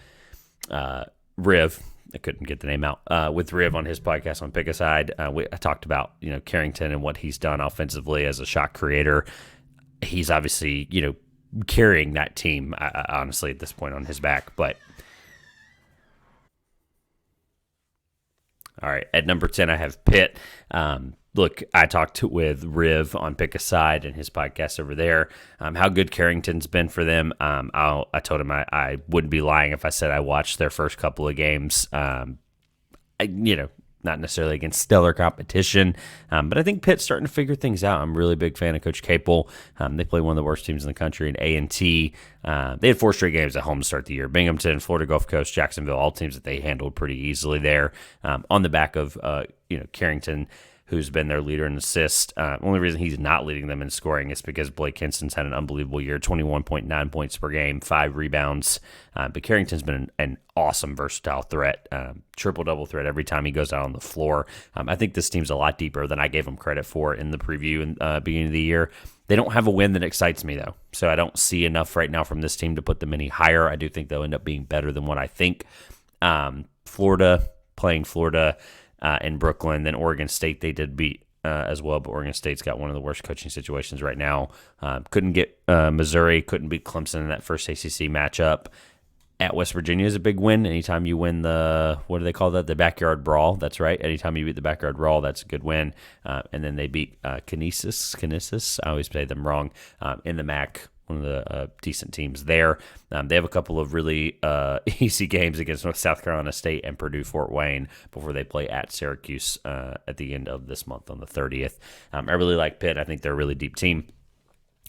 Riv. I couldn't get the name out. With Riv on his podcast on Pick Aside, I talked about Carrington and what he's done offensively as a shot creator. He's obviously carrying that team, honestly, at this point on his back. But all right, at number 10, I have Pitt. Look, I talked with Riv on Pick Aside and his podcast over there, how good Carrington's been for them. I told him I wouldn't be lying if I said I watched their first couple of games. Not necessarily against stellar competition, but I think Pitt's starting to figure things out. I'm a really big fan of Coach Capel. They play one of the worst teams in the country in A&T. They had 4 straight games at home to start the year. Binghamton, Florida Gulf Coast, Jacksonville, all teams that they handled pretty easily there. On the back of Carrington, who's been their leader in assists. Only reason he's not leading them in scoring is because Blake Hinson's had an unbelievable year, 21.9 points per game, 5 rebounds. But Carrington's been an awesome, versatile threat, triple-double threat every time he goes out on the floor. I think this team's a lot deeper than I gave them credit for in the preview and beginning of the year. They don't have a win that excites me, though, so I don't see enough right now from this team to put them any higher. I do think they'll end up being better than what I think. Florida, in Brooklyn, then Oregon State they did beat as well, but Oregon State's got one of the worst coaching situations right now. Couldn't get Missouri, couldn't beat Clemson in that first ACC matchup. At West Virginia is a big win. Anytime you win what do they call that? The backyard brawl. That's right. Anytime you beat the backyard brawl, that's a good win. And then they beat Kinesis. I always say them wrong, in the MAC. One of the decent teams there. They have a couple of really easy games against South Carolina State and Purdue Fort Wayne before they play at Syracuse at the end of this month on the 30th. I really like Pitt. I think they're a really deep team,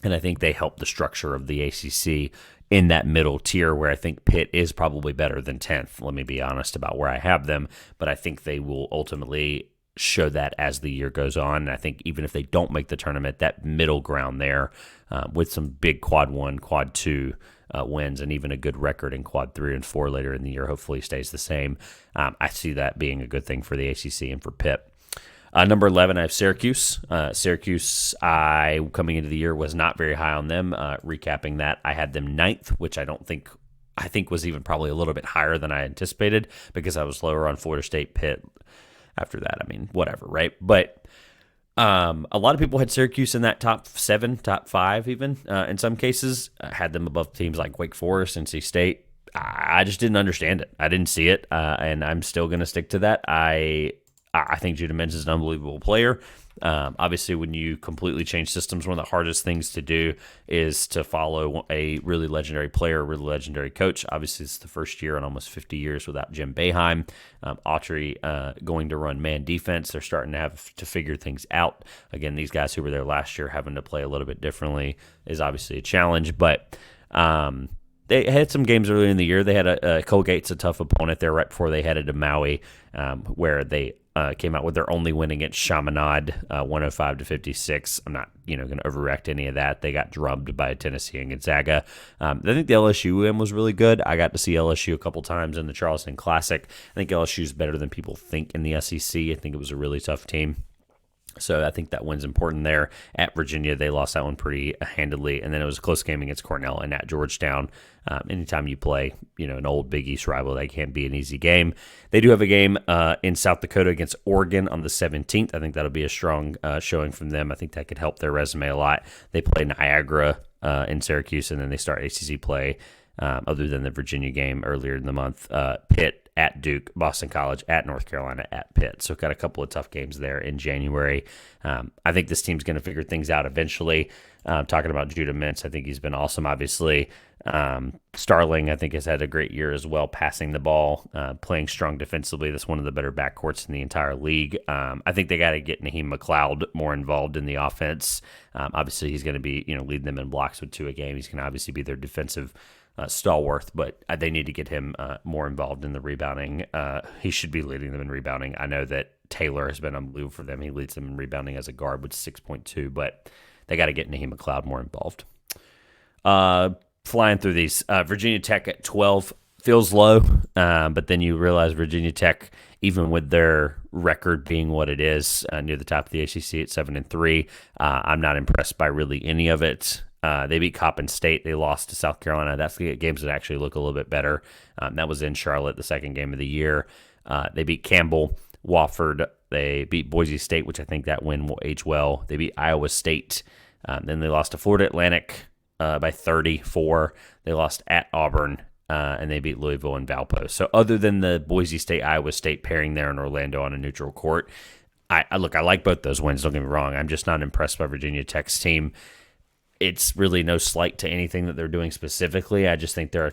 and I think they help the structure of the ACC in that middle tier where I think Pitt is probably better than 10th. Let me be honest about where I have them, but I think they will ultimately show that as the year goes on. And I think even if they don't make the tournament, that middle ground there with some big quad 1, quad 2 wins and even a good record in quad 3 and 4 later in the year hopefully stays the same. I see that being a good thing for the ACC and for Pitt. Number 11, I have Syracuse. Syracuse, coming into the year, was not very high on them. Recapping that, I had them 9th, which I think was even probably a little bit higher than I anticipated because I was lower on Florida State, Pitt. After that, whatever, right? But a lot of people had Syracuse in that top 7, top 5 even. In some cases, had them above teams like Wake Forest, NC State. I just didn't understand it. I didn't see it, and I'm still going to stick to that. I think Judah Mintz is an unbelievable player. Obviously, when you completely change systems, one of the hardest things to do is to follow a really legendary player, a really legendary coach. Obviously, it's the first year in almost 50 years without Jim Boeheim. Autry going to run man defense. They're starting to have to figure things out. Again, these guys who were there last year having to play a little bit differently is obviously a challenge, but they had some games earlier in the year. They had Colgate's a tough opponent there right before they headed to Maui, where they came out with their only win against Chaminade, 105-56. I'm not, going to overreact any of that. They got drubbed by Tennessee and Gonzaga. I think the LSU win was really good. I got to see LSU a couple times in the Charleston Classic. I think LSU is better than people think in the SEC. I think it was a really tough team. So I think that win's important there. At Virginia, they lost that one pretty handily, and then it was a close game against Cornell and at Georgetown. Anytime you play, an old Big East rival, that can't be an easy game. They do have a game in South Dakota against Oregon on the 17th. I think that'll be a strong showing from them. I think that could help their resume a lot. They play Niagara in Syracuse, and then they start ACC play. Other than the Virginia game earlier in the month, Pitt at Duke, Boston College at North Carolina at Pitt. So got a couple of tough games there in January. I think this team's going to figure things out eventually. Talking about Judah Mintz, I think he's been awesome, obviously. Starling, I think, has had a great year as well, passing the ball, playing strong defensively. That's one of the better backcourts in the entire league. I think they got to get Naheem McLeod more involved in the offense. Obviously, he's going to be, leading them in blocks with 2 a game. He's going to obviously be their defensive stalwart, but they need to get him more involved in the rebounding. He should be leading them in rebounding. I know that Taylor has been unbelievable for them. He leads them in rebounding as a guard with 6.2, but they got to get Naheem McLeod more involved. Flying through these, Virginia Tech at 12 feels low, but then you realize Virginia Tech, even with their record being what it is, near the top of the ACC at 7-3, I'm not impressed by really any of it. They beat Coppin State. They lost to South Carolina. That's the games that actually look a little bit better. That was in Charlotte, the second game of the year. They beat Campbell, Wofford. They beat Boise State, which I think that win will age well. They beat Iowa State. Then they lost to Florida Atlantic by 34. They lost at Auburn, and they beat Louisville and Valpo. So other than the Boise State-Iowa State pairing there in Orlando on a neutral court, I like both those wins, don't get me wrong. I'm just not impressed by Virginia Tech's team. It's really no slight to anything that they're doing specifically. I just think I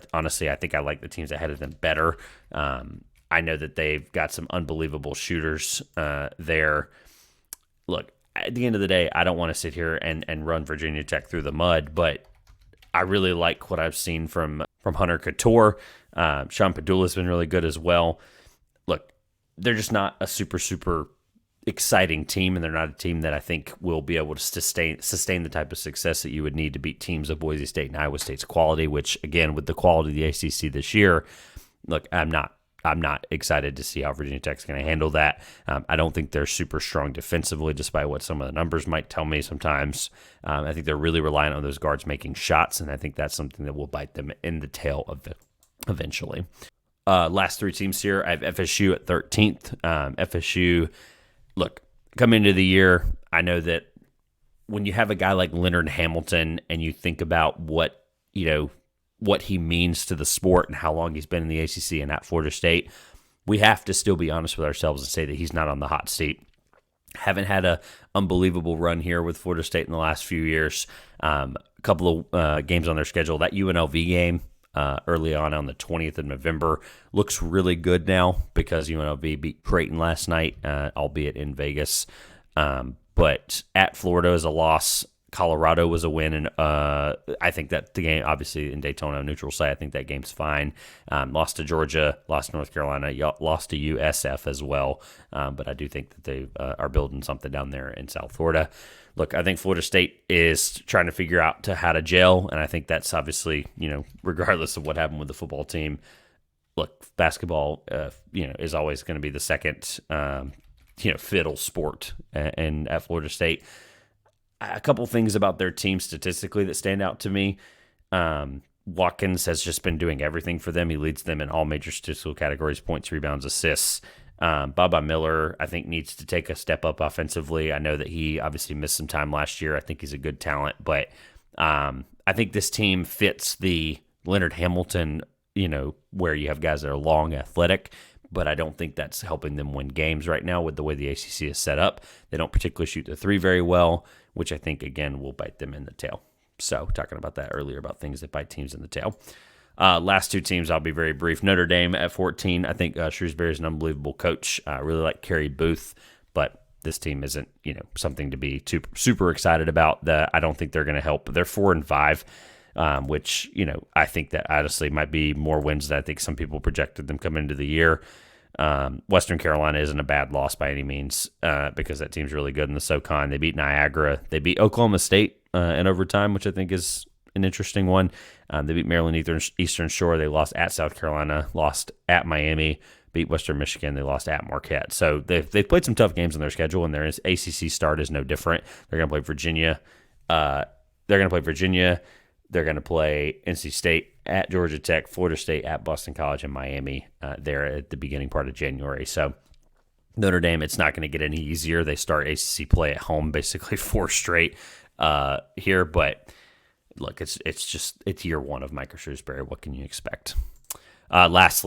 think I like the teams ahead of them better. I know that they've got some unbelievable shooters there. Look, at the end of the day, I don't want to sit here and run Virginia Tech through the mud, but I really like what I've seen from Hunter Couture. Sean Padula's been really good as well. Look, they're just not a super exciting team, and they're not a team that I think will be able to sustain the type of success that you would need to beat teams of Boise State and Iowa State's quality, which, again, with the quality of the ACC this year, look, I'm not excited to see how Virginia Tech's going to handle that. I don't think they're super strong defensively, despite what some of the numbers might tell me sometimes. I think they're really reliant on those guards making shots, and I think that's something that will bite them in the tail of it eventually. Last 3 teams here, I have FSU at 13th. FSU, look, coming into the year, I know that when you have a guy like Leonard Hamilton and you think about what he means to the sport and how long he's been in the ACC and at Florida State, we have to still be honest with ourselves and say that he's not on the hot seat. Haven't had a unbelievable run here with Florida State in the last few years. A couple of games on their schedule. That UNLV game early on the 20th of November looks really good now because UNLV beat Creighton last night, albeit in Vegas. But at Florida is a loss. Colorado was a win, and I think that the game, obviously in Daytona, neutral site, I think that game's fine. Lost to Georgia, lost to North Carolina, lost to USF as well. But I do think that they are building something down there in South Florida. Look, I think Florida State is trying to figure out how to gel, and I think that's obviously, regardless of what happened with the football team. Look, basketball, is always going to be the second, fiddle sport, and at Florida State. A couple things about their team statistically that stand out to me. Watkins has just been doing everything for them. He leads them in all major statistical categories: points, rebounds, assists. Baba Miller, I think, needs to take a step up offensively. I know that he obviously missed some time last year. I think he's a good talent, but I think this team fits the Leonard Hamilton, where you have guys that are long, athletic, but I don't think that's helping them win games right now with the way the ACC is set up. They don't particularly shoot the three very well, which I think, again, will bite them in the tail. So talking about that earlier, about things that bite teams in the tail. Last two teams, I'll be very brief. Notre Dame at 14. I think Shrewsbury is an unbelievable coach. I really like Kerry Booth, but this team isn't, something to be super excited about. I don't think they're going to help. They're 4-5, which, I think that honestly might be more wins than I think some people projected them coming into the year. Western Carolina isn't a bad loss by any means, because that team's really good in the SoCon. They beat Niagara. They beat Oklahoma State in overtime, which I think is an interesting one. They beat Maryland Eastern Shore. They lost at South Carolina, lost at Miami, beat Western Michigan. They lost at Marquette. So they've played some tough games on their schedule, and their ACC start is no different. They're going to play Virginia. They're going to play NC State at Georgia Tech, Florida State at Boston College, and Miami there at the beginning part of January. So Notre Dame, it's not going to get any easier. They start ACC play at home basically 4 straight here, but look, it's year one of Micah Shrewsbury. What can you expect? Last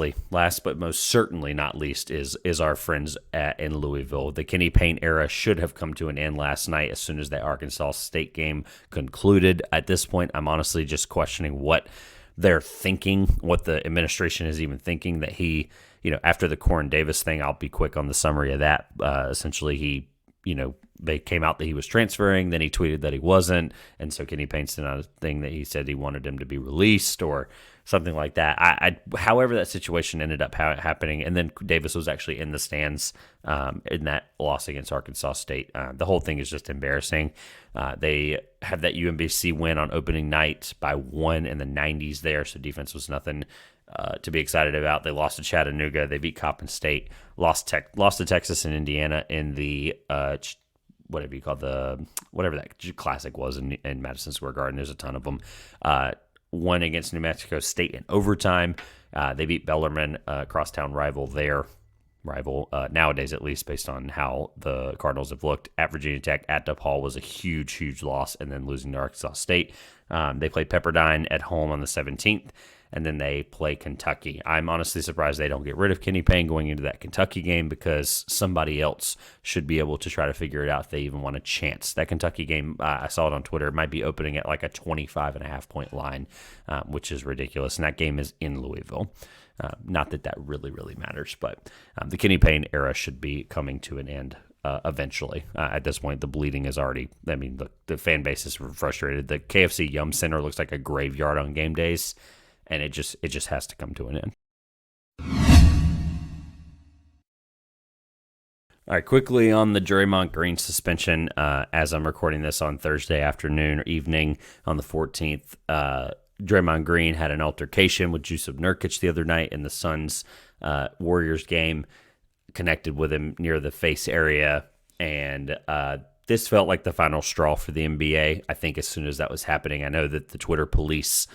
but most certainly not least, is our friends in Louisville. The Kenny Payne era should have come to an end last night as soon as that Arkansas State game concluded. At this point, I'm honestly just questioning what they're thinking, what the administration is even thinking, that he, after the Corn Davis thing, I'll be quick on the summary of that. Essentially, he, they came out that he was transferring, then he tweeted that he wasn't, and so Kenny Payne sent out a thing that he said he wanted him to be released or something like that. However that situation ended up happening, and then Davis was actually in the stands in that loss against Arkansas State. The whole thing is just embarrassing. They have that UMBC win on opening night by 1 in the 90s there, so defense was nothing to be excited about. They lost to Chattanooga. They beat Coppin State. Lost to Texas and Indiana in the whatever that classic was in Madison Square Garden. There's a ton of them. Won against New Mexico State in overtime. They beat Bellarmine, crosstown rival nowadays, at least based on how the Cardinals have looked. At Virginia Tech, at DePaul was a huge loss, and then losing to Arkansas State. They play Pepperdine at home on the 17th, and then they play Kentucky. I'm honestly surprised they don't get rid of Kenny Payne going into that Kentucky game, because somebody else should be able to try to figure it out if they even want a chance. That Kentucky game, I saw it on Twitter, might be opening at like a 25.5-point line, which is ridiculous, and that game is in Louisville. Not that really matters, but the Kenny Payne era should be coming to an end eventually. At this point, the bleeding is already, the fan base is frustrated. The KFC Yum Center looks like a graveyard on game days, and it just has to come to an end. All right, quickly on the Draymond Green suspension, as I'm recording this on Thursday afternoon or evening on the 14th, Draymond Green had an altercation with Jusuf Nurkic the other night in the Suns Warriors game, connected with him near the face area, and this felt like the final straw for the NBA. I think as soon as that was happening, I know that the Twitter police,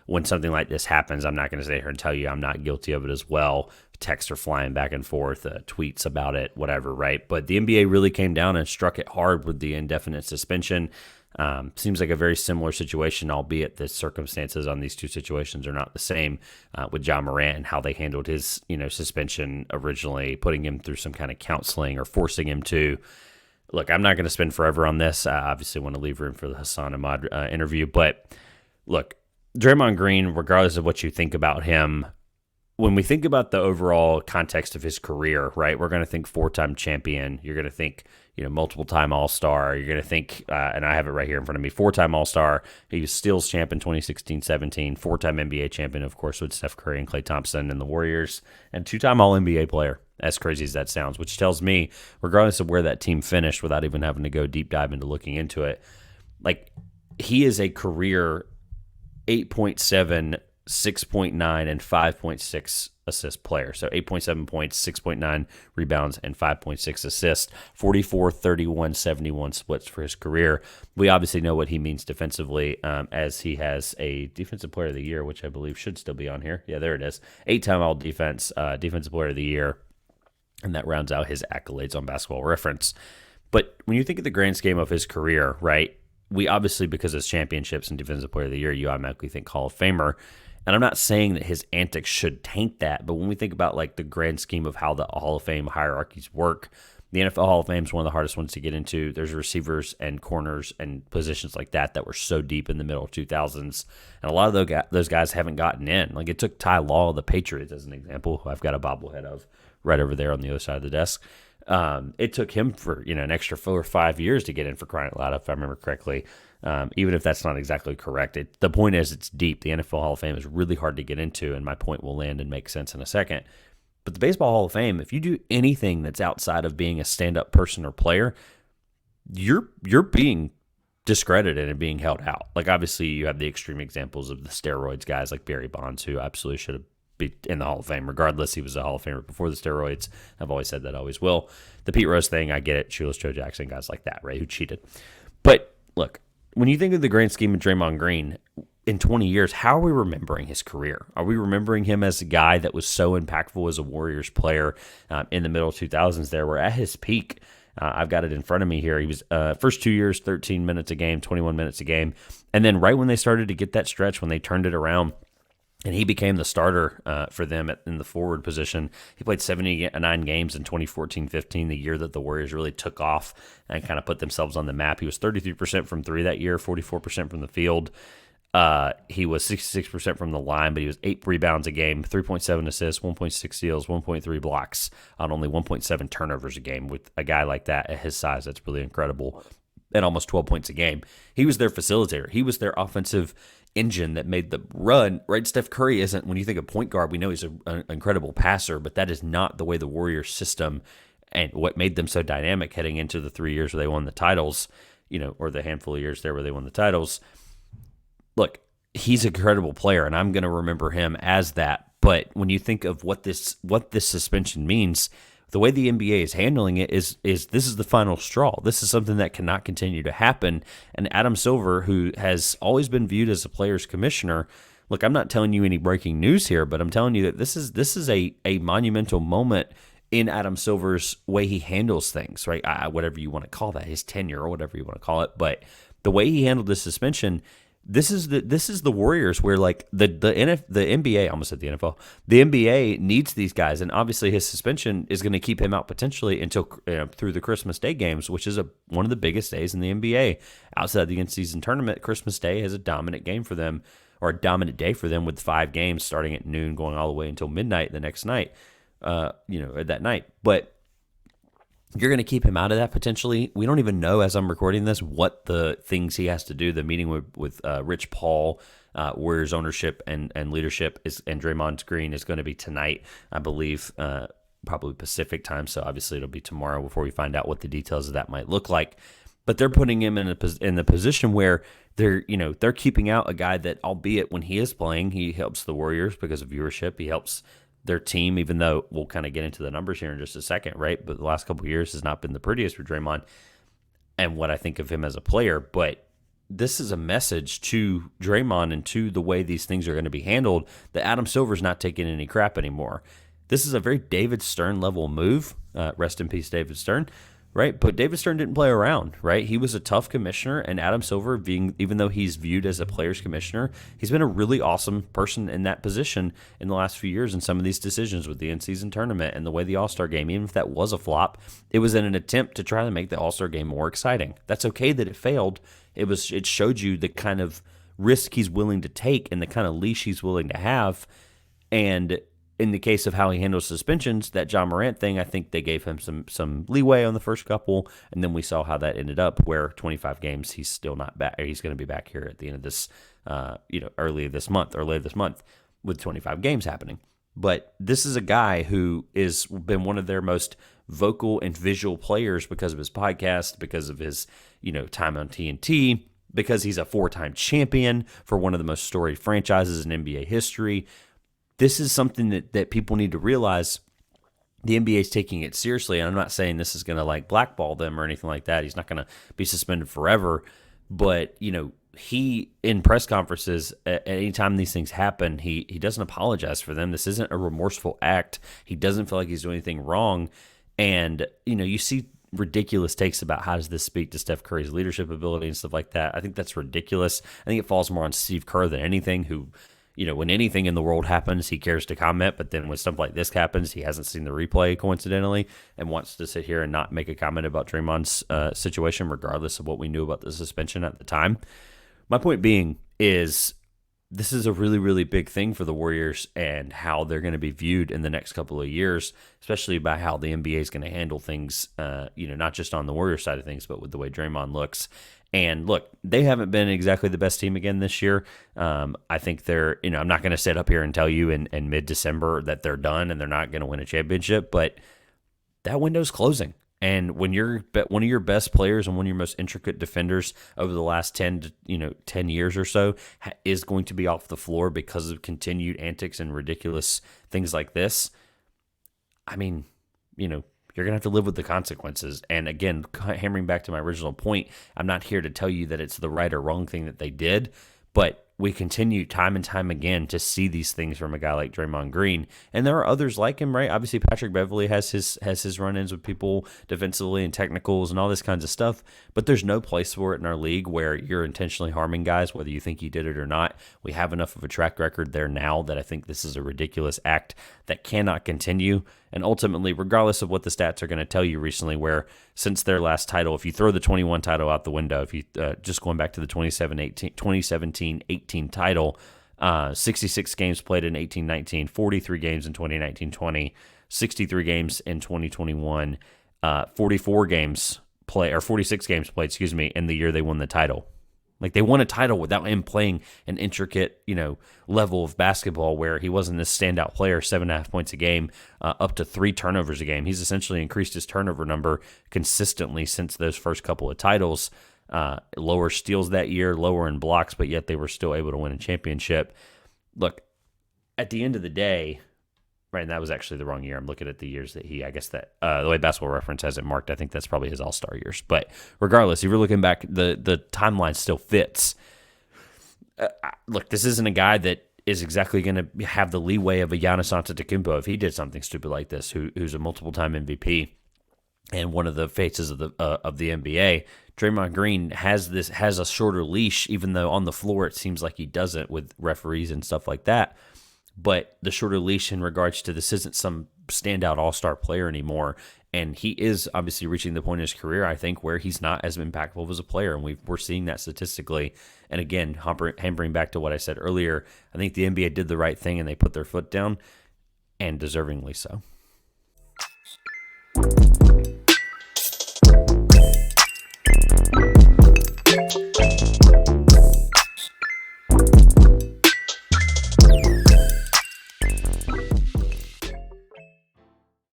when something like this happens, I'm not going to sit here and tell you I'm not guilty of it as well. Texts are flying back and forth, tweets about it, whatever, right? But the NBA really came down and struck it hard with the indefinite suspension. Seems like a very similar situation, albeit the circumstances on these two situations are not the same, with John Morant and how they handled his, suspension originally, putting him through some kind of counseling or forcing him to. Look, I'm not going to spend forever on this. I obviously want to leave room for the Hassan Ahmad interview, but look, Draymond Green, regardless of what you think about him, when we think about the overall context of his career, right, we're going to think 4-time champion. You're going to think, multiple-time All-Star. You're going to think, and I have it right here in front of me, 4-time All-Star. He was steals champ in 2016-17, 4-time NBA champion, of course, with Steph Curry and Klay Thompson and the Warriors, and 2-time All-NBA player, as crazy as that sounds, which tells me, regardless of where that team finished, without even having to go deep dive into looking into it, like, he is a career 8.7, 6.9, and 5.6 assist player. So 8.7 points, 6.9 rebounds, and 5.6 assists. 44, 31, 71 splits for his career. We obviously know what he means defensively, as he has a Defensive Player of the Year, which I believe should still be on here. Yeah, there it is. 8-time All-Defense, Defensive Player of the Year, and that rounds out his accolades on Basketball Reference. But when you think of the grand scheme of his career, right, we obviously, because of his championships and Defensive Player of the Year, you automatically think Hall of Famer. And I'm not saying that his antics should taint that, but when we think about like the grand scheme of how the Hall of Fame hierarchies work, the NFL Hall of Fame is one of the hardest ones to get into. There's receivers and corners and positions like that were so deep in the middle 2000s. And a lot of those guys haven't gotten in. Like it took Ty Law of the Patriots as an example, who I've got a bobblehead of right over there on the other side of the desk. It took him for an extra 4 or 5 years to get in, for crying out loud, if I remember correctly. Even if that's not exactly correct, the point is it's deep. The NFL Hall of Fame is really hard to get into, and my point will land and make sense in a second. But the Baseball Hall of Fame, if you do anything that's outside of being a stand-up person or player, you're being discredited and being held out. Like obviously you have the extreme examples of the steroids guys like Barry Bonds, who absolutely should have been in the Hall of Fame. Regardless, he was a Hall of Famer before the steroids. I've always said that, always will. The Pete Rose thing, I get it. Shoeless Joe Jackson, guys like that, right, who cheated. But look, when you think of the grand scheme of Draymond Green, in 20 years, how are we remembering his career? Are we remembering him as a guy that was so impactful as a Warriors player in the middle 2000s there, where at his peak, I've got it in front of me here, he was first 2 years, 13 minutes a game, 21 minutes a game. And then right when they started to get that stretch, when they turned it around, and he became the starter for them in the forward position. He played 79 games in 2014-15, the year that the Warriors really took off and kind of put themselves on the map. He was 33% from three that year, 44% from the field. He was 66% from the line, but he was 8 rebounds a game, 3.7 assists, 1.6 steals, 1.3 blocks on only 1.7 turnovers a game. With a guy like that at his size, that's really incredible. And almost 12 points a game. He was their facilitator. He was their offensive engine that made the run, right? Steph Curry isn't, when you think of point guard, we know he's an incredible passer, but that is not the way the Warriors system and what made them so dynamic heading into the 3 years where they won the titles, or the handful of years there where they won the titles. Look, he's an incredible player, and I'm going to remember him as that. But when you think of what this suspension means, the way the NBA is handling it is this is the final straw. This is something that cannot continue to happen. And Adam Silver, who has always been viewed as a players commissioner, look, I'm not telling you any breaking news here, but I'm telling you that this is a monumental moment in Adam Silver's way he handles things, right? Whatever you want to call that, his tenure or whatever you want to call it. But the way he handled this suspension, this is the Warriors, where like the NBA, I almost said the NFL, the NBA needs these guys, and obviously his suspension is going to keep him out potentially until through the Christmas Day games, which is one of the biggest days in the NBA. Outside the in-season tournament, Christmas Day is a dominant game for them, or a dominant day for them, with 5 games starting at noon, going all the way until midnight the next night, that night. But you're going to keep him out of that potentially. We don't even know, as I'm recording this, what the things he has to do. The meeting with Rich Paul, Warriors ownership and leadership and Draymond Green is going to be tonight, I believe, probably Pacific time. So obviously it'll be tomorrow before we find out what the details of that might look like. But they're putting him in the position where they're keeping out a guy that, albeit when he is playing, he helps the Warriors because of viewership. He helps their team, even though we'll kind of get into the numbers here in just a second, right? But the last couple of years has not been the prettiest for Draymond and what I think of him as a player. But this is a message to Draymond and to the way these things are going to be handled, that Adam Silver's not taking any crap anymore. This is a very David Stern level move. Rest in peace, David Stern. Right, but David Stern didn't play around, right? He was a tough commissioner, and Adam Silver, even though he's viewed as a players commissioner, he's been a really awesome person in that position in the last few years in some of these decisions with the in-season tournament and the way the All-Star game, even if that was a flop, it was in an attempt to try to make the All-Star game more exciting. That's okay that it failed. It showed you the kind of risk he's willing to take and the kind of leash he's willing to have. And in the case of how he handles suspensions, that John Morant thing, I think they gave him some leeway on the first couple, and then we saw how that ended up, where 25 games, he's still not back. He's going to be back here at the end of this, later this month, with 25 games happening. But this is a guy who has been one of their most vocal and visual players because of his podcast, because of his, time on TNT, because he's a 4-time champion for one of the most storied franchises in NBA history. This is something that people need to realize. The NBA is taking it seriously, and I'm not saying this is going to like blackball them or anything like that. He's not going to be suspended forever, but he, in press conferences, at any time these things happen, he doesn't apologize for them. This isn't a remorseful act. He doesn't feel like he's doing anything wrong, and you see ridiculous takes about how does this speak to Steph Curry's leadership ability and stuff like that. I think that's ridiculous. I think it falls more on Steve Kerr than anything, who when anything in the world happens, he cares to comment. But then when stuff like this happens, he hasn't seen the replay coincidentally and wants to sit here and not make a comment about Draymond's situation, regardless of what we knew about the suspension at the time. My point being is this is a really, really big thing for the Warriors and how they're going to be viewed in the next couple of years, especially by how the NBA is going to handle things, not just on the Warriors side of things, but with the way Draymond looks. And look, they haven't been exactly the best team again this year. I think they're, I'm not going to sit up here and tell you in mid-December that they're done and they're not going to win a championship, but that window's closing. And when you're one of your best players and one of your most intricate defenders over the last 10 years or so is going to be off the floor because of continued antics and ridiculous things like this, I mean, you're going to have to live with the consequences. And again, hammering back to my original point, I'm not here to tell you that it's the right or wrong thing that they did, but we continue time and time again to see these things from a guy like Draymond Green, and there are others like him, right? Obviously, Patrick Beverley has his run-ins with people defensively and technicals and all this kinds of stuff, but there's no place for it in our league where you're intentionally harming guys, whether you think you did it or not. We have enough of a track record there now that I think this is a ridiculous act that cannot continue. And ultimately, regardless of what the stats are going to tell you recently, where since their last title, if you throw the 21 title out the window, if you just going back to the 2017-18 title, 66 games played in 18-19, 43 games in 2019-20, 63 games in 2021, 46 games played, in the year they won the title. Like, they won a title without him playing an intricate, level of basketball where he wasn't this standout player, 7.5 points a game, up to 3 turnovers a game. He's essentially increased his turnover number consistently since those first couple of titles. Lower steals that year, lower in blocks, but yet they were still able to win a championship. Look, at the end of the day, right, and that was actually the wrong year. I'm looking at the years that the way Basketball Reference has it marked, I think that's probably his all-star years. But regardless, if you're looking back, the timeline still fits. Look, this isn't a guy that is exactly going to have the leeway of a Giannis Antetokounmpo if he did something stupid like this, who's a multiple-time MVP and one of the faces of the NBA. Draymond Green has a shorter leash, even though on the floor it seems like he doesn't with referees and stuff like that. But the shorter leash in regards to this isn't some standout all-star player anymore. And he is obviously reaching the point in his career, I think, where he's not as impactful as a player. And we're seeing that statistically. And again, hammering back to what I said earlier, I think the NBA did the right thing and they put their foot down, and deservingly so.